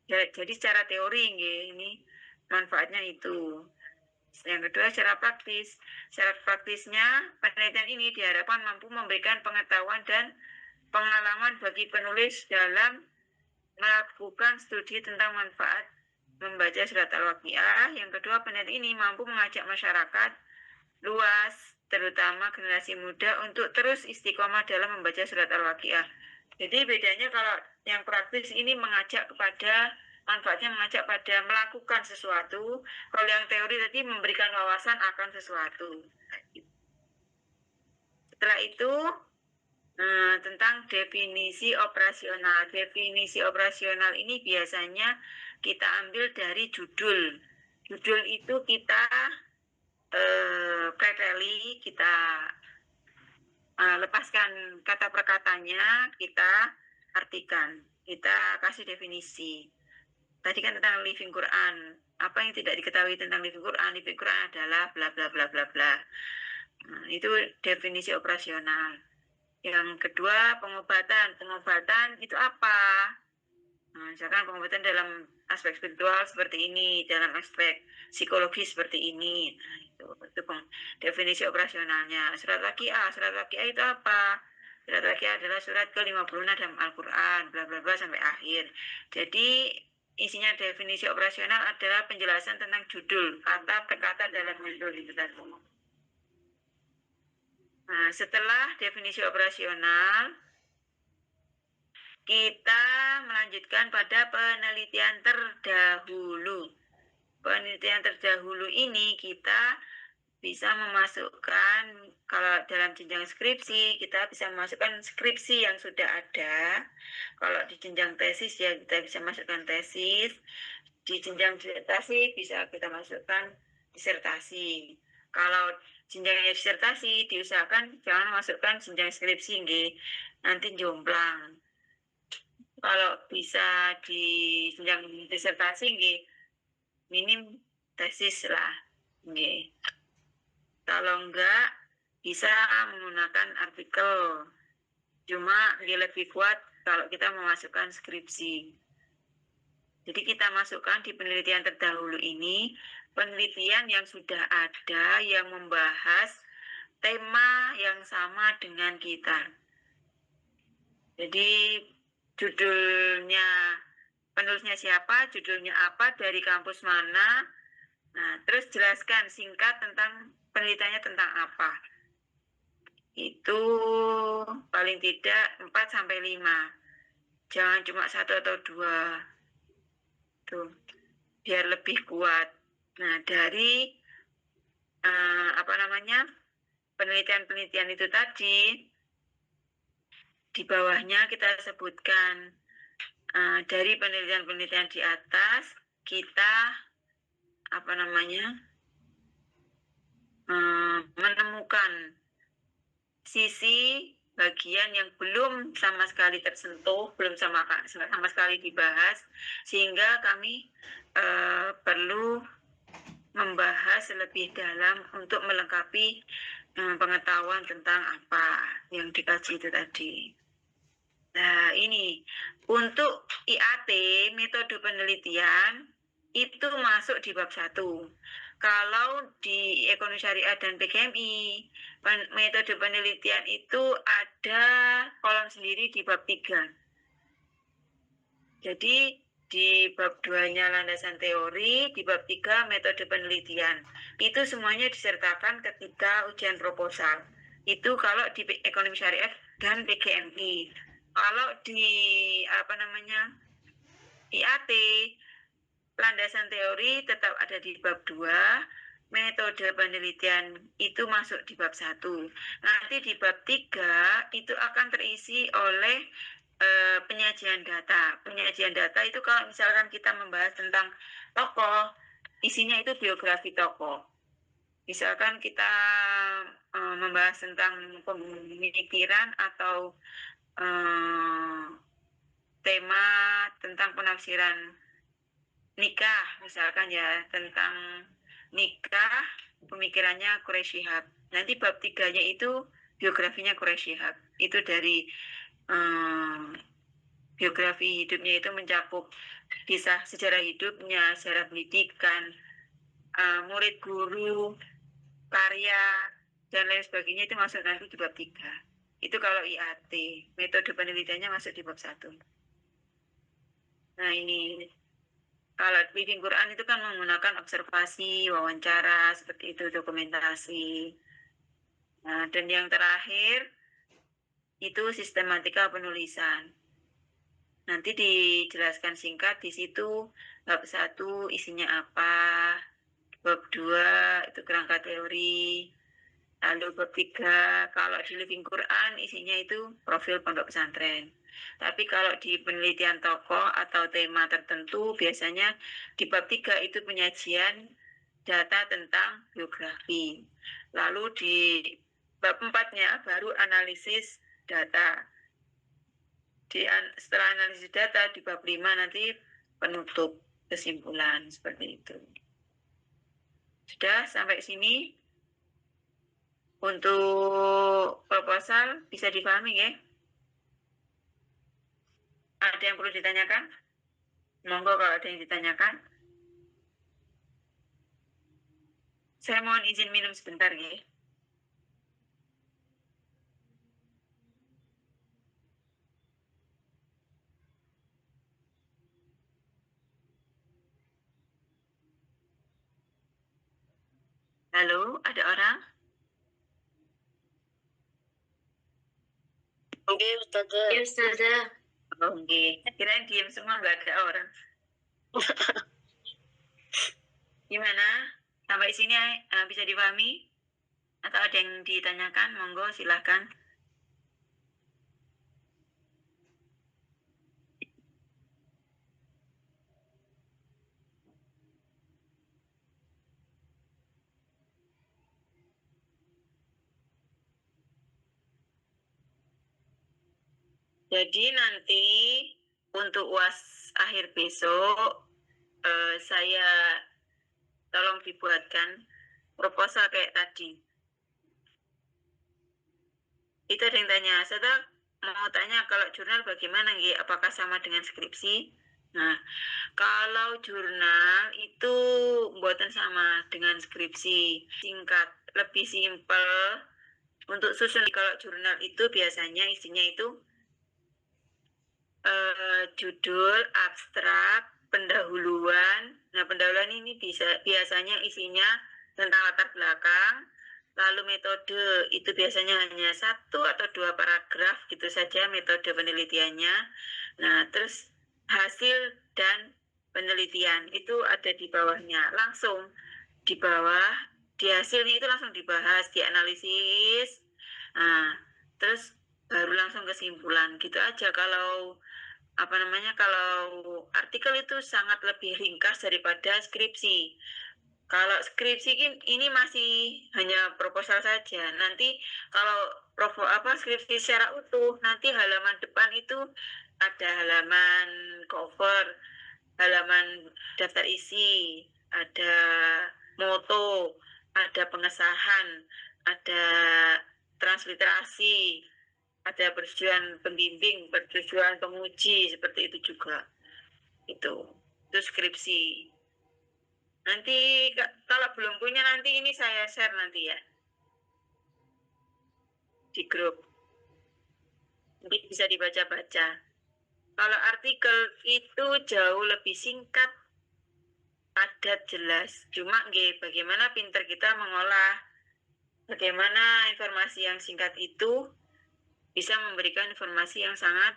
Jadi secara teori ini manfaatnya itu. Yang kedua, secara praktis. Secara praktisnya, penelitian ini diharapkan mampu memberikan pengetahuan dan pengalaman bagi penulis dalam melakukan studi tentang manfaat membaca surat Al-Waqiah. Yang kedua, penelitian ini mampu mengajak masyarakat luas, terutama generasi muda, untuk terus istiqomah dalam membaca surat Al-Waqiah. Jadi bedanya kalau yang praktis ini mengajak kepada manfaatnya, mengajak pada melakukan sesuatu. Kalau yang teori tadi memberikan wawasan akan sesuatu. Setelah itu tentang definisi operasional. Definisi operasional ini biasanya kita ambil dari judul. Judul itu kita preteli, kita lepaskan kata per katanya, kita artikan, kita kasih definisi. Tadi kan tentang living Quran. Apa yang tidak diketahui tentang living Quran? Living Quran adalah bla bla bla bla bla. Nah, itu definisi operasional. Yang kedua, pengobatan. Pengobatan itu apa? Nah, misalkan pengobatan dalam aspek spiritual seperti ini, dalam aspek psikologis seperti ini. Nah, itu definisi operasionalnya. Surat Waqiah. Surat Waqiah itu apa? Surat Waqiah adalah surat ke-56 dalam Al-Quran, bla bla bla sampai akhir. Jadi isinya definisi operasional adalah penjelasan tentang judul, kata per kata dalam judul itu tadi. Nah, setelah definisi operasional, kita melanjutkan pada penelitian terdahulu. Penelitian terdahulu ini kita bisa memasukkan, kalau dalam jenjang skripsi, kita bisa memasukkan skripsi yang sudah ada. Kalau di jenjang tesis ya kita bisa masukkan tesis. Di jenjang disertasi bisa kita masukkan disertasi. Kalau jenjangnya disertasi diusahakan jangan masukkan jenjang skripsi nggih. Nanti jomplang. Kalau bisa di jenjang disertasi nggih minim tesis lah nggih. Kalau enggak bisa menggunakan artikel. Cuma dia lebih kuat kalau kita memasukkan skripsi. Jadi kita masukkan di penelitian terdahulu ini penelitian yang sudah ada yang membahas tema yang sama dengan kita. Jadi judulnya, penulisnya siapa, judulnya apa, dari kampus mana. Nah, terus jelaskan singkat tentang penelitiannya tentang apa. Itu paling tidak 4-5. Jangan cuma 1 atau 2. Tuh, biar lebih kuat. Nah, dari penelitian-penelitian itu tadi, di bawahnya kita sebutkan dari penelitian-penelitian di atas, kita menemukan sisi bagian yang belum sama sekali tersentuh, belum sama sekali dibahas, sehingga kami perlu membahas lebih dalam untuk melengkapi pengetahuan tentang apa yang dikaji itu tadi. Nah, ini untuk IAT, metode penelitian, itu masuk di bab 1. Kalau di Ekonomi Syariah dan PGMI, metode penelitian itu ada kolom sendiri di bab 3. Jadi di bab 2-nya landasan teori, di bab 3 metode penelitian. Itu semuanya disertakan ketika ujian proposal. Itu kalau di Ekonomi Syariah dan PGMI. Kalau di IAT, landasan teori tetap ada di bab 2, metode penelitian itu masuk di bab 1. Nanti di bab 3 itu akan terisi oleh penyajian data. Penyajian data itu kalau misalkan kita membahas tentang tokoh, isinya itu biografi tokoh. Misalkan kita membahas tentang pemikiran atau tema tentang penafsiran nikah, misalkan ya, tentang nikah, pemikirannya Quraish Shihab. Nanti bab 3-nya itu biografinya Quraish Shihab. Itu dari biografi hidupnya itu mencakup kisah sejarah hidupnya, sejarah pendidikan, murid guru, karya, dan lain sebagainya, itu masuk nanti di bab 3. Itu kalau IAT, metode penelitiannya masuk di bab 1. Nah, ini kalau briefing Quran itu kan menggunakan observasi, wawancara, seperti itu, dokumentasi. Nah, dan yang terakhir itu sistematika penulisan. Nanti dijelaskan singkat di situ, bab 1 isinya apa, bab 2 itu kerangka teori, lalu bab 3 kalau di Living Quran isinya itu profil pondok pesantren. Tapi kalau di penelitian tokoh atau tema tertentu, biasanya di bab 3 itu penyajian data tentang biografi. Lalu di bab 4-nya baru analisis data. Setelah analisis data di bab 5 nanti penutup, kesimpulan, seperti itu. Sudah sampai sini? Untuk proposal bisa dipahami ya? Ada yang perlu ditanyakan? Monggo kalau ada yang ditanyakan. Saya mohon izin minum sebentar ya. Halo, ada orang? Oke, Ustazah. Ya, Ustazah. Oh, oke. Kirain diam semua, nggak ada orang. Gimana? Sampai sini bisa dipahami? Atau ada yang ditanyakan? Monggo, silahkan. Jadi nanti untuk UAS akhir besok saya tolong dibuatkan proposal kayak tadi. Itu ada yang tanya, saya mau tanya kalau jurnal bagaimana Nggih? Apakah sama dengan skripsi? Nah, kalau jurnal itu buatan sama dengan skripsi, singkat, lebih simpel. Untuk susun kalau jurnal itu biasanya isinya itu judul, abstrak, pendahuluan. Nah, pendahuluan ini biasanya isinya tentang latar belakang, lalu metode itu biasanya hanya 1 atau 2 paragraf gitu saja metode penelitiannya. Nah, terus hasil dan penelitian itu ada di bawahnya. Langsung di bawah, di hasilnya itu langsung dibahas, dianalisis. Nah, terus baru langsung kesimpulan gitu aja. Kalau kalau artikel itu sangat lebih ringkas daripada skripsi. Kalau skripsi ini masih hanya proposal saja. Nanti kalau skripsi secara utuh, nanti halaman depan itu ada halaman cover, halaman daftar isi, ada moto, ada pengesahan, ada transliterasi, ada persetujuan pembimbing, persetujuan penguji, seperti itu juga. Itu skripsi. Nanti kalau belum punya nanti ini saya share nanti ya di grup. Nanti bisa dibaca-baca. Kalau artikel itu jauh lebih singkat, padat, jelas. Cuma bagaimana pinter kita mengolah, bagaimana informasi yang singkat itu bisa memberikan informasi yang sangat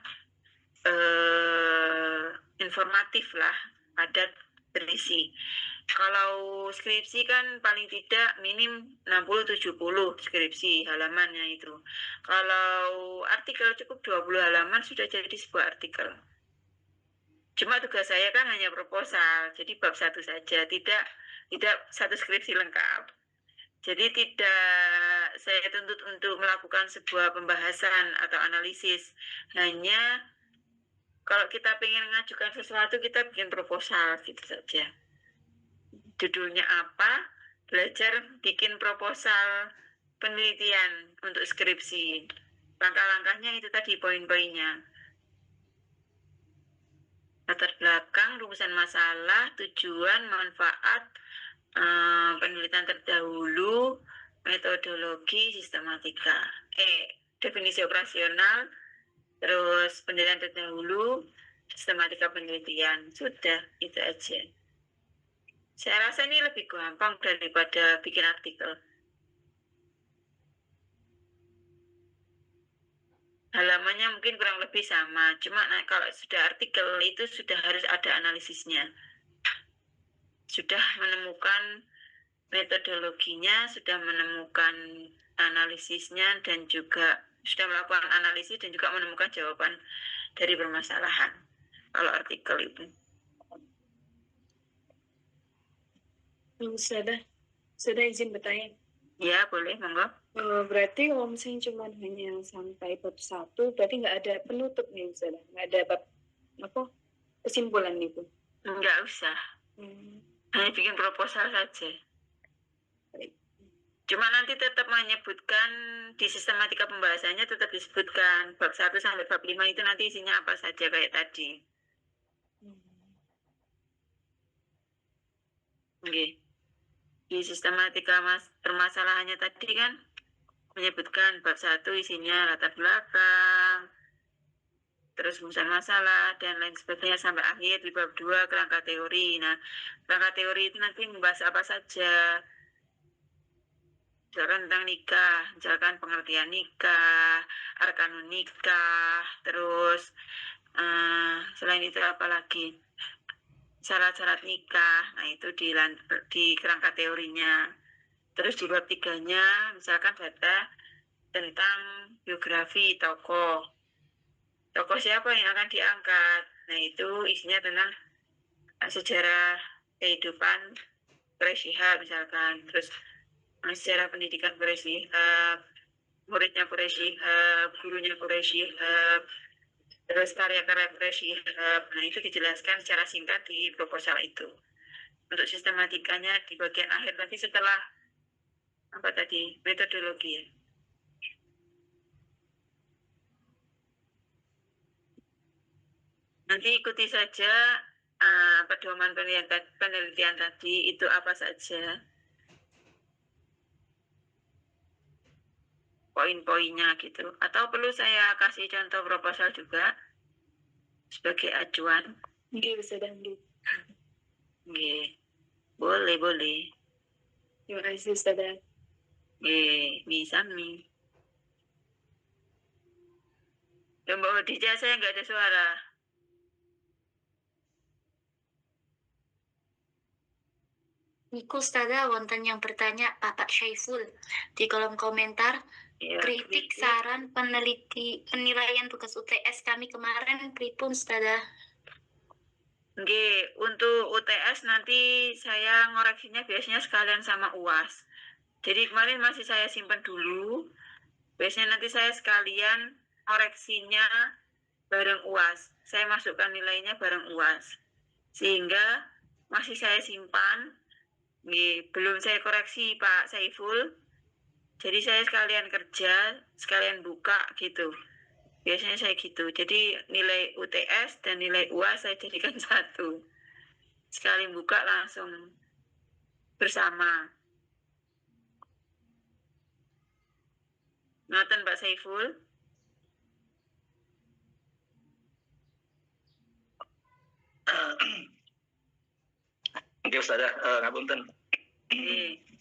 informatif lah, padat, berisi. Kalau skripsi kan paling tidak minim 60-70 skripsi halamannya itu. Kalau artikel cukup 20 halaman sudah jadi sebuah artikel. Cuma tugas saya kan hanya proposal, jadi bab 1 saja, tidak satu skripsi lengkap. Jadi tidak saya tuntut untuk melakukan sebuah pembahasan atau analisis. Hanya kalau kita pengen mengajukan sesuatu, kita bikin proposal gitu saja. Judulnya apa? Belajar bikin proposal penelitian untuk skripsi. Langkah-langkahnya itu tadi poin-poinnya. Latar belakang, rumusan masalah, tujuan, manfaat, penelitian terdahulu, metodologi, sistematika. Definisi operasional, terus penelitian terdahulu, sistematika penelitian. Sudah, itu aja. Saya rasa ini lebih gampang daripada bikin artikel. Halamannya mungkin kurang lebih sama, cuma kalau sudah artikel itu sudah harus ada analisisnya. Sudah menemukan metodologinya, sudah menemukan analisisnya, dan juga sudah melakukan analisis dan juga menemukan jawaban dari permasalahan. Kalau artikel itu. Sudah izin bertanya. Ya, boleh, monggo. Berarti kalau misalnya cuma hanya sampai bab 1, berarti nggak ada penutup nih, sudah nggak ada bab kesimpulan itu? Nggak usah. Hanya bikin proposal saja. Cuma nanti tetap menyebutkan di sistematika pembahasannya, tetap disebutkan bab 1 sampai bab 5 itu nanti isinya apa saja kayak tadi. Oke. Di sistematika permasalahannya tadi kan menyebutkan bab 1 isinya latar belakang, terus rumusan masalah, dan lain sebagainya sampai akhir di bab 2 kerangka teori. Nah, kerangka teori itu nanti membahas apa saja. misalkan tentang nikah, misalkan pengertian nikah, arkanun nikah, terus selain itu apa lagi? Syarat-syarat nikah, nah itu di kerangka teorinya. Terus di bab 3-nya, misalkan data tentang biografi tokoh. Tokoh siapa yang akan diangkat? Nah itu isinya tentang sejarah kehidupan Quraisy Shihab misalkan. Terus sejarah pendidikan Quraisy Shihab, muridnya Quraisy Shihab, gurunya Quraisy Shihab, terus karya-karya Quraisy Shihab. Nah itu dijelaskan secara singkat di proposal itu. Untuk sistematikanya di bagian akhir tadi setelah apa tadi metodologi ya. Nanti ikuti saja pedoman penelitian tadi itu apa saja, poin-poinnya gitu. Atau perlu saya kasih contoh proposal juga sebagai acuan? Nggih, bisa dan nggih. Nggih. Boleh, boleh. Terima kasih Ustazah. Nggih, bisa nih. Mbak Khadijah, saya nggak ada suara. Niku Ustazah, wonten yang bertanya Bapak Syaiful di kolom komentar, Ya, kritik saran penilaian tugas UTS kami kemarin pripun Ustazah? Nggih, untuk UTS nanti saya ngoreksinya biasanya sekalian sama UAS. Jadi kemarin masih saya simpan dulu. Biasanya nanti saya sekalian koreksinya bareng UAS. Saya masukkan nilainya bareng UAS. Sehingga masih saya simpan. Belum saya koreksi Pak Saiful. Jadi saya sekalian kerja, sekalian buka gitu. Biasanya saya gitu. Jadi nilai UTS dan nilai UAS saya jadikan satu. Sekali buka langsung bersama. Ngoten Pak Saiful. Oke Ustazah, ngapunten.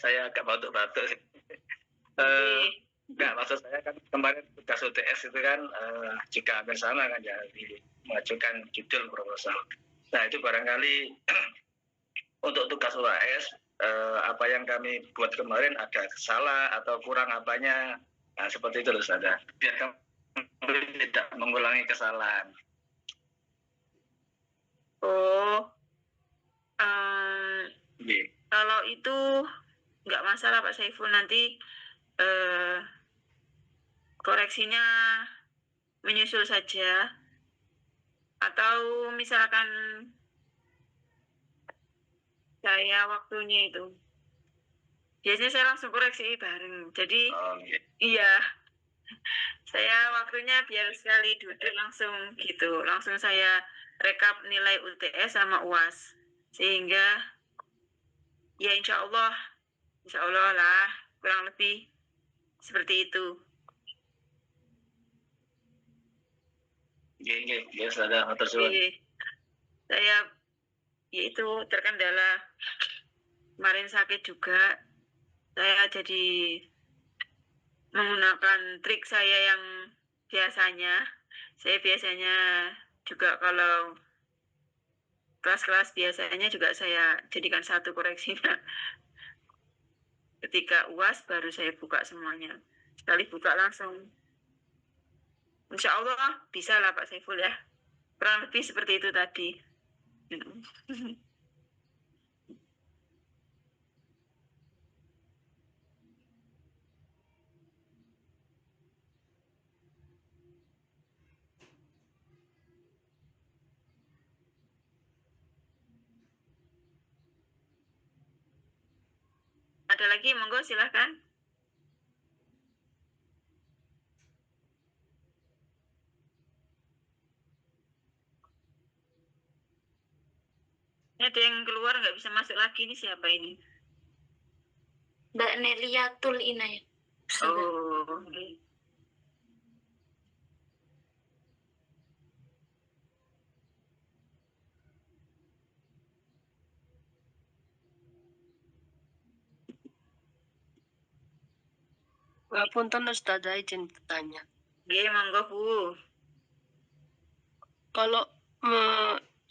Saya agak batuk-batuk. Enggak, maksud saya kan kemarin tugas UTS itu kan juga hampir sama kan ya, mengajukan judul proposal. Nah itu barangkali untuk tugas UTS apa yang kami buat kemarin ada salah atau kurang apanya, nah seperti itu Ustazah. Biar kami tidak mengulangi kesalahan. Oh, Yeah. kalau itu nggak masalah Pak Saiful, nanti koreksinya menyusul saja. Atau misalkan saya waktunya itu, biasanya saya langsung koreksi bareng. Jadi iya, saya waktunya biar sekali duduk langsung gitu. Langsung saya rekap nilai UTS sama UAS. Sehingga ya insya Allah lah kurang lebih seperti itu. Iya, Ustazah, matur suwun. Saya yaitu terkendala kemarin sakit juga. Saya jadi menggunakan trik saya yang biasanya. Saya biasanya juga kalau kelas-kelas biasanya juga saya jadikan satu koreksinya. Ketika UAS baru saya buka semuanya. Sekali buka langsung. Insya Allah bisa lah Pak Saiful ya. Kurang lebih seperti itu tadi. Ada lagi, monggo silahkan. Ini ada yang keluar nggak bisa masuk lagi, ini siapa ini? Mbak Neliatul Inayat. Oh, okay. Punten Ustazah, izin bertanya. Nggih, monggo Bu. Kalau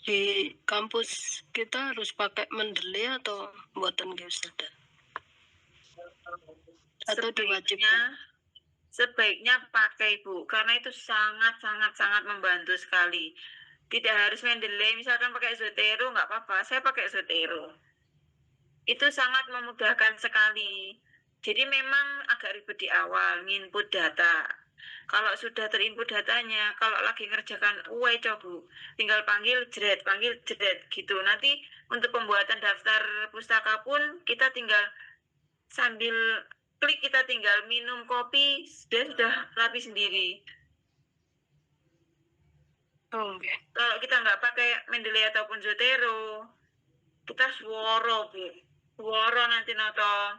di kampus kita harus pakai Mendeley atau buatan nggih Ustazah? Atau diwajibkan? Sebaiknya pakai Bu, karena itu sangat membantu sekali. Tidak harus Mendeley, misalkan pakai Zotero nggak apa-apa, saya pakai Zotero. Itu sangat memudahkan sekali. Jadi memang agak ribet di awal, nginput data. Kalau sudah terinput datanya, kalau lagi ngerjakan UE coba, tinggal panggil jeret gitu. Nanti untuk pembuatan daftar pustaka pun kita tinggal sambil klik, kita tinggal minum kopi, sudah rapi sendiri. Oke. Kalau kita nggak pakai Mendeley ataupun Zotero, kita sworo Bu. Sworo nanti noto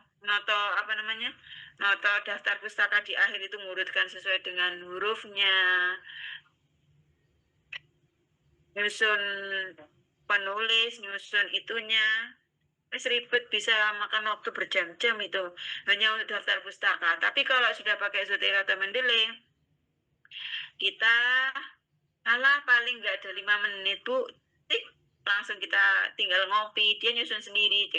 apa namanya? Noto daftar pustaka di akhir itu ngurutkan sesuai dengan hurufnya. Nyusun penulis, nyusun itunya. Ribet, bisa makan waktu berjam-jam itu hanya untuk daftar pustaka. Tapi kalau sudah pakai Zotero atau Mendeley, kita paling nggak ada 5 menit Bu, langsung kita tinggal ngopi, dia nyusun sendiri,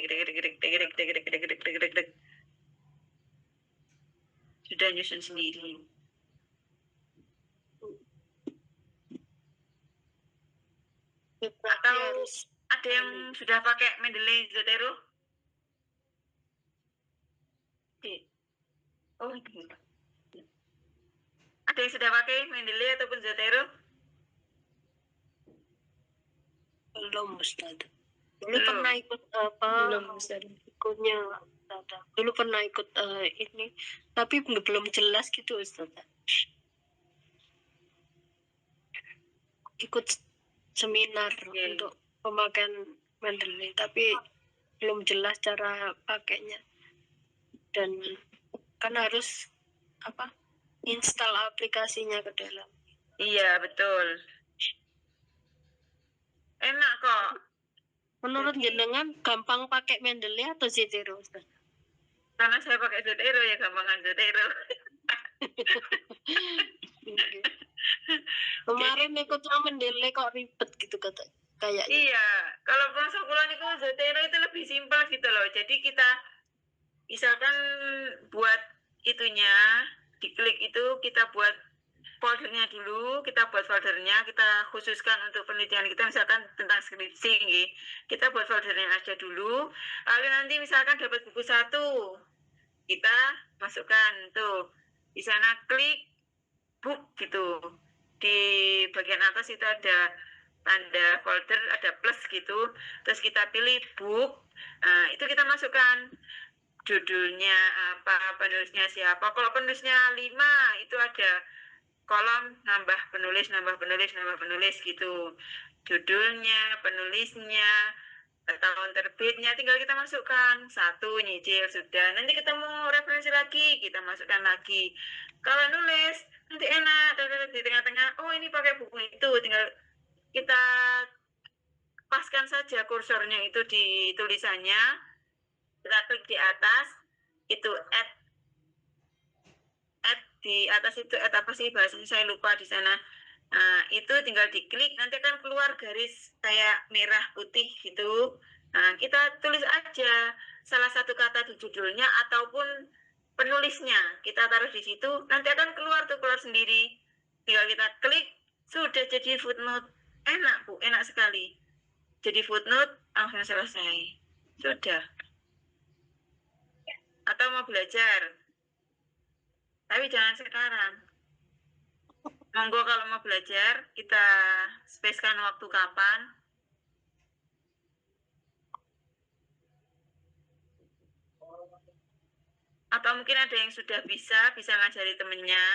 sudah nyusun sendiri. Atau ada yang sudah pakai Mendeley Zotero? Oh, ada yang sudah pakai Mendeley ataupun Zotero? Belum Ustazah. Dulu Belum. pernah ikut Belum Ustazah. ikutnya Ustazah. Dulu pernah ikut ini, tapi belum jelas gitu Ustazah. Ikut seminar untuk pemakaian Mendeley, tapi belum jelas cara pakainya. Dan kan harus install aplikasinya ke dalam. Iya, betul. Enak kok. Menurut jenengan gampang pakai Mendeley atau Zotero Ustaz? Karena saya pakai Zotero ya, gampangan Zotero. Kemarin ikut Mendeley kok ribet gitu kayaknya. Iya, kalau langsung kulon itu Zotero itu lebih simpel gitu loh. Jadi kita misalkan buat itunya, diklik itu kita buat foldernya dulu, kita buat foldernya, kita khususkan untuk penelitian kita, misalkan tentang skripsi, kita buat foldernya aja dulu, lalu nanti misalkan dapat buku 1, kita masukkan tuh, di sana klik book gitu, di bagian atas itu ada tanda folder, ada plus gitu, terus kita pilih book, nah, itu kita masukkan judulnya apa, penulisnya siapa. Kalau penulisnya 5, itu ada kolom nambah penulis gitu, judulnya, penulisnya, tahun terbitnya, tinggal kita masukkan 1, nyicil, sudah. Nanti ketemu referensi lagi, kita masukkan lagi. Kalau nulis nanti enak, di tengah-tengah, oh ini pakai buku itu, tinggal kita paskan saja kursornya itu di tulisannya, kita klik di atas, itu add di atas itu apa sih bahasanya, saya lupa di sana. Nah, itu tinggal diklik, nanti akan keluar garis kayak merah putih gitu. Nah, kita tulis aja salah satu kata di judulnya ataupun penulisnya, kita taruh di situ, nanti akan keluar sendiri. Tinggal kita klik, sudah jadi footnote. Enak Bu, enak sekali. Jadi footnote langsung selesai. Sudah. Atau mau belajar, tapi jangan sekarang. Monggo kalau mau belajar, kita spesikan waktu kapan. Atau mungkin ada yang sudah bisa ngajari temennya.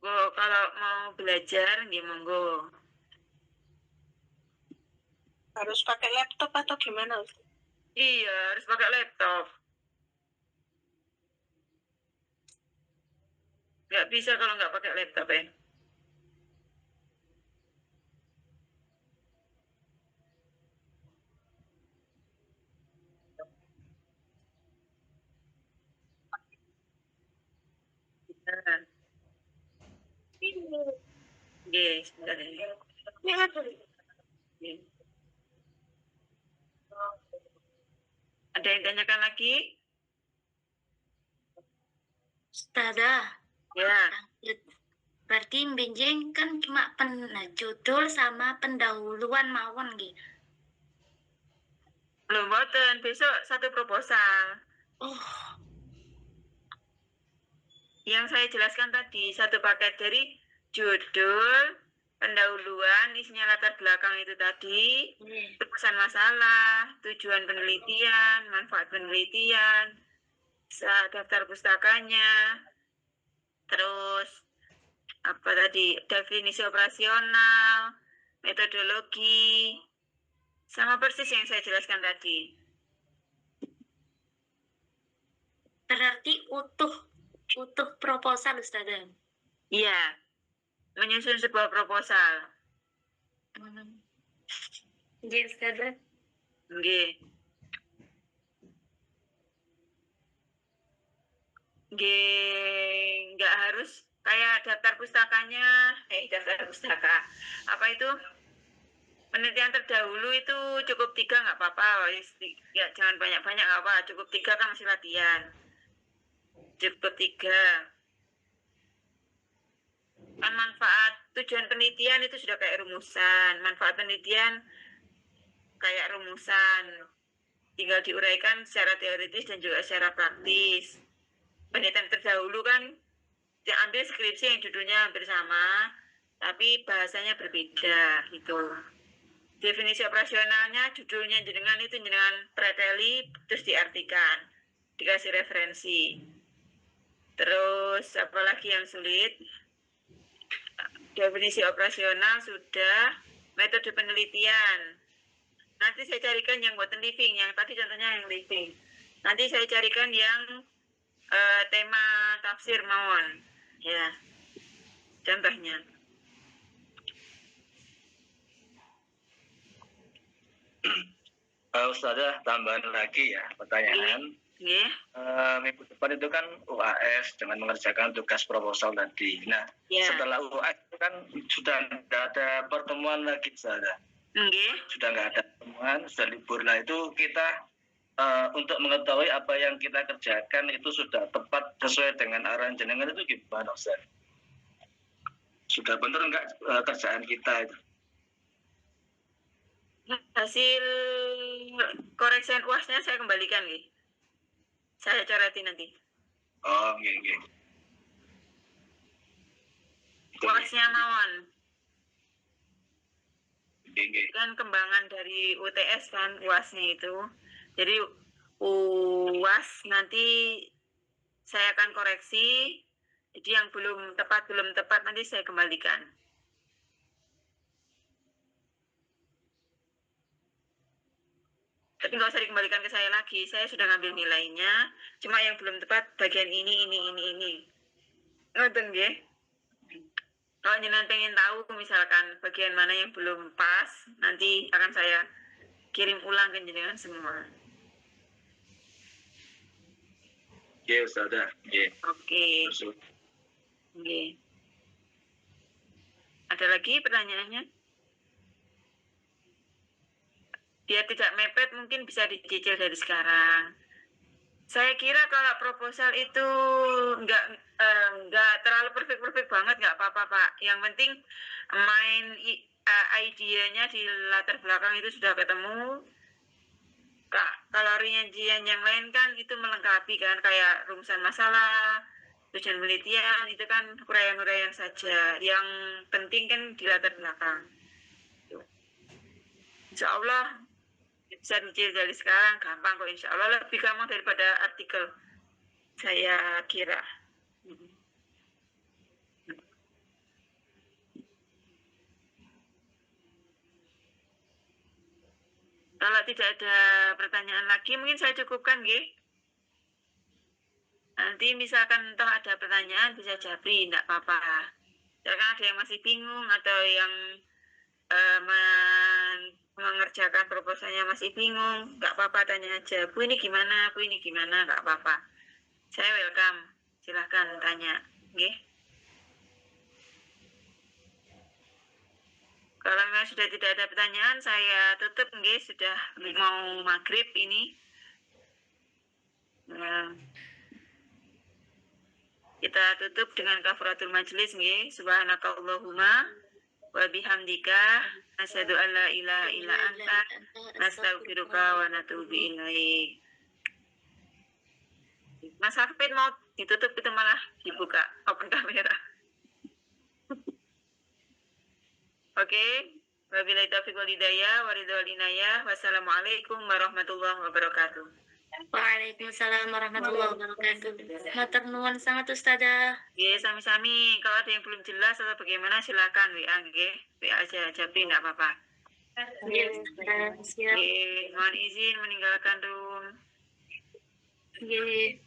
Kalau mau belajar, monggo. Harus pakai laptop atau gimana? Iya, harus pakai laptop. Nggak bisa kalau nggak pakai laptop ya. Nggih, sebentar ya. Nggih. Ada yang tanyakan lagi? Ustazah, Ya, berarti benjing kan cuma judul sama pendahuluan mawon gitu. belum boten. Besok satu proposal. Oh, Yang saya jelaskan tadi, satu paket dari judul, pendahuluan, isinya latar belakang itu tadi, iya. rumusan masalah, tujuan penelitian, manfaat penelitian, daftar pustakanya, terus apa tadi, definisi operasional, metodologi, sama persis yang saya jelaskan tadi. Berarti utuh proposal Ustazah. Iya, menyusun sebuah proposal. Iya Ustazah. Nggih. Nggih, nggak harus kayak daftar pustakanya, daftar pustaka. Apa itu? Penelitian terdahulu itu cukup 3 nggak apa-apa, ya jangan banyak-banyak nggak apa, cukup 3 kan masih latihan. Cukup 3. Kan manfaat tujuan penelitian itu sudah kayak rumusan, manfaat penelitian kayak rumusan, tinggal diuraikan secara teoritis dan juga secara praktis. Penelitian terdahulu kan diambil skripsi yang judulnya hampir sama, tapi bahasanya berbeda gitu. Definisi operasionalnya, judulnya jenengan itu jenengan preteli, terus diartikan, dikasih referensi. Terus apalagi yang sulit? Definisi operasional sudah, metode penelitian. Nanti saya carikan yang buatan living, yang tadi contohnya yang living. Nanti saya carikan yang tema tafsir mawon, ya, contohnya. Ustazah, tambahan lagi ya pertanyaan. Nggih. Minggu depan itu kan UAS dengan mengerjakan tugas proposal tadi. Nah, Ya. setelah UAS itu kan sudah nggak ada pertemuan lagi, Ustazah. Nggih. Sudah nggak ada pertemuan, sudah libur. Nah, itu kita untuk mengetahui apa yang kita kerjakan itu sudah tepat sesuai dengan arahan jenengan itu gimana, Ustaz? Sudah benar nggak kerjaan kita itu? Hasil koreksian UAS-nya saya kembalikan nih. Saya coreti nanti. Oh, nggih. UAS-nya mawon. Nggih. Kan kembangan dari UTS kan UAS-nya itu. Jadi UAS nanti saya akan koreksi. Jadi yang belum tepat nanti saya kembalikan. Tapi nggak usah dikembalikan ke saya lagi. Saya sudah ngambil nilainya. Cuma yang belum tepat bagian ini. Ngoten nggih. Kalau jenengan pengen tahu misalkan bagian mana yang belum pas, nanti akan saya kirim ulang ke jenengan semua. Nggih, Ustazah. Nggih. Oke. Nggih. Ada lagi pertanyaannya? Biar tidak mepet mungkin bisa dicicil dari sekarang. Saya kira kalau proposal itu nggak terlalu perfect banget, nggak apa-apa Pak. Yang penting main idenya di latar belakang itu sudah ketemu. Kalau rincian yang lain kan itu melengkapi kan, kayak rumusan masalah, tujuan penelitian itu kan uraian-uraian saja. Yang penting kan di latar belakang. Insya Allah bisa dicicil dari sekarang, gampang kok, insya Allah lebih gampang daripada artikel, saya kira. Kalau tidak ada pertanyaan lagi, mungkin saya cukupkan, nggih. Nanti misalkan toh ada pertanyaan bisa japri, tidak apa-apa. Misalkan ada yang masih bingung atau yang mengerjakan proposalnya masih bingung, nggak apa-apa, tanya aja. Bu ini gimana, nggak apa-apa. Saya welcome, silahkan tanya, nggih. Kalau memang sudah tidak ada pertanyaan, saya tutup nggih, sudah mau maghrib ini. Nah, kita tutup dengan kafaratul majlis nggih. Subhanakallahumma wa bihamdika asyhadu an la ilaha illa anta nastaghfiruka wa natubu ilaik. Mas Hafid mau ditutup itu malah dibuka open kamera. Oke, wabillahi taufiq wal hidayah wa ridho wal inayah. Wassalamualaikum warahmatullahi wabarakatuh. Waalaikumsalam warahmatullahi wabarakatuh. Matur nuwun sangat Ustazah. Oke, sami-sami. Kalau ada yang belum jelas atau bagaimana silakan WA nggih. WA aja Japri enggak apa-apa. Ya, Ustazah. Siap. Oke, mohon izin meninggalkan room. Nggih.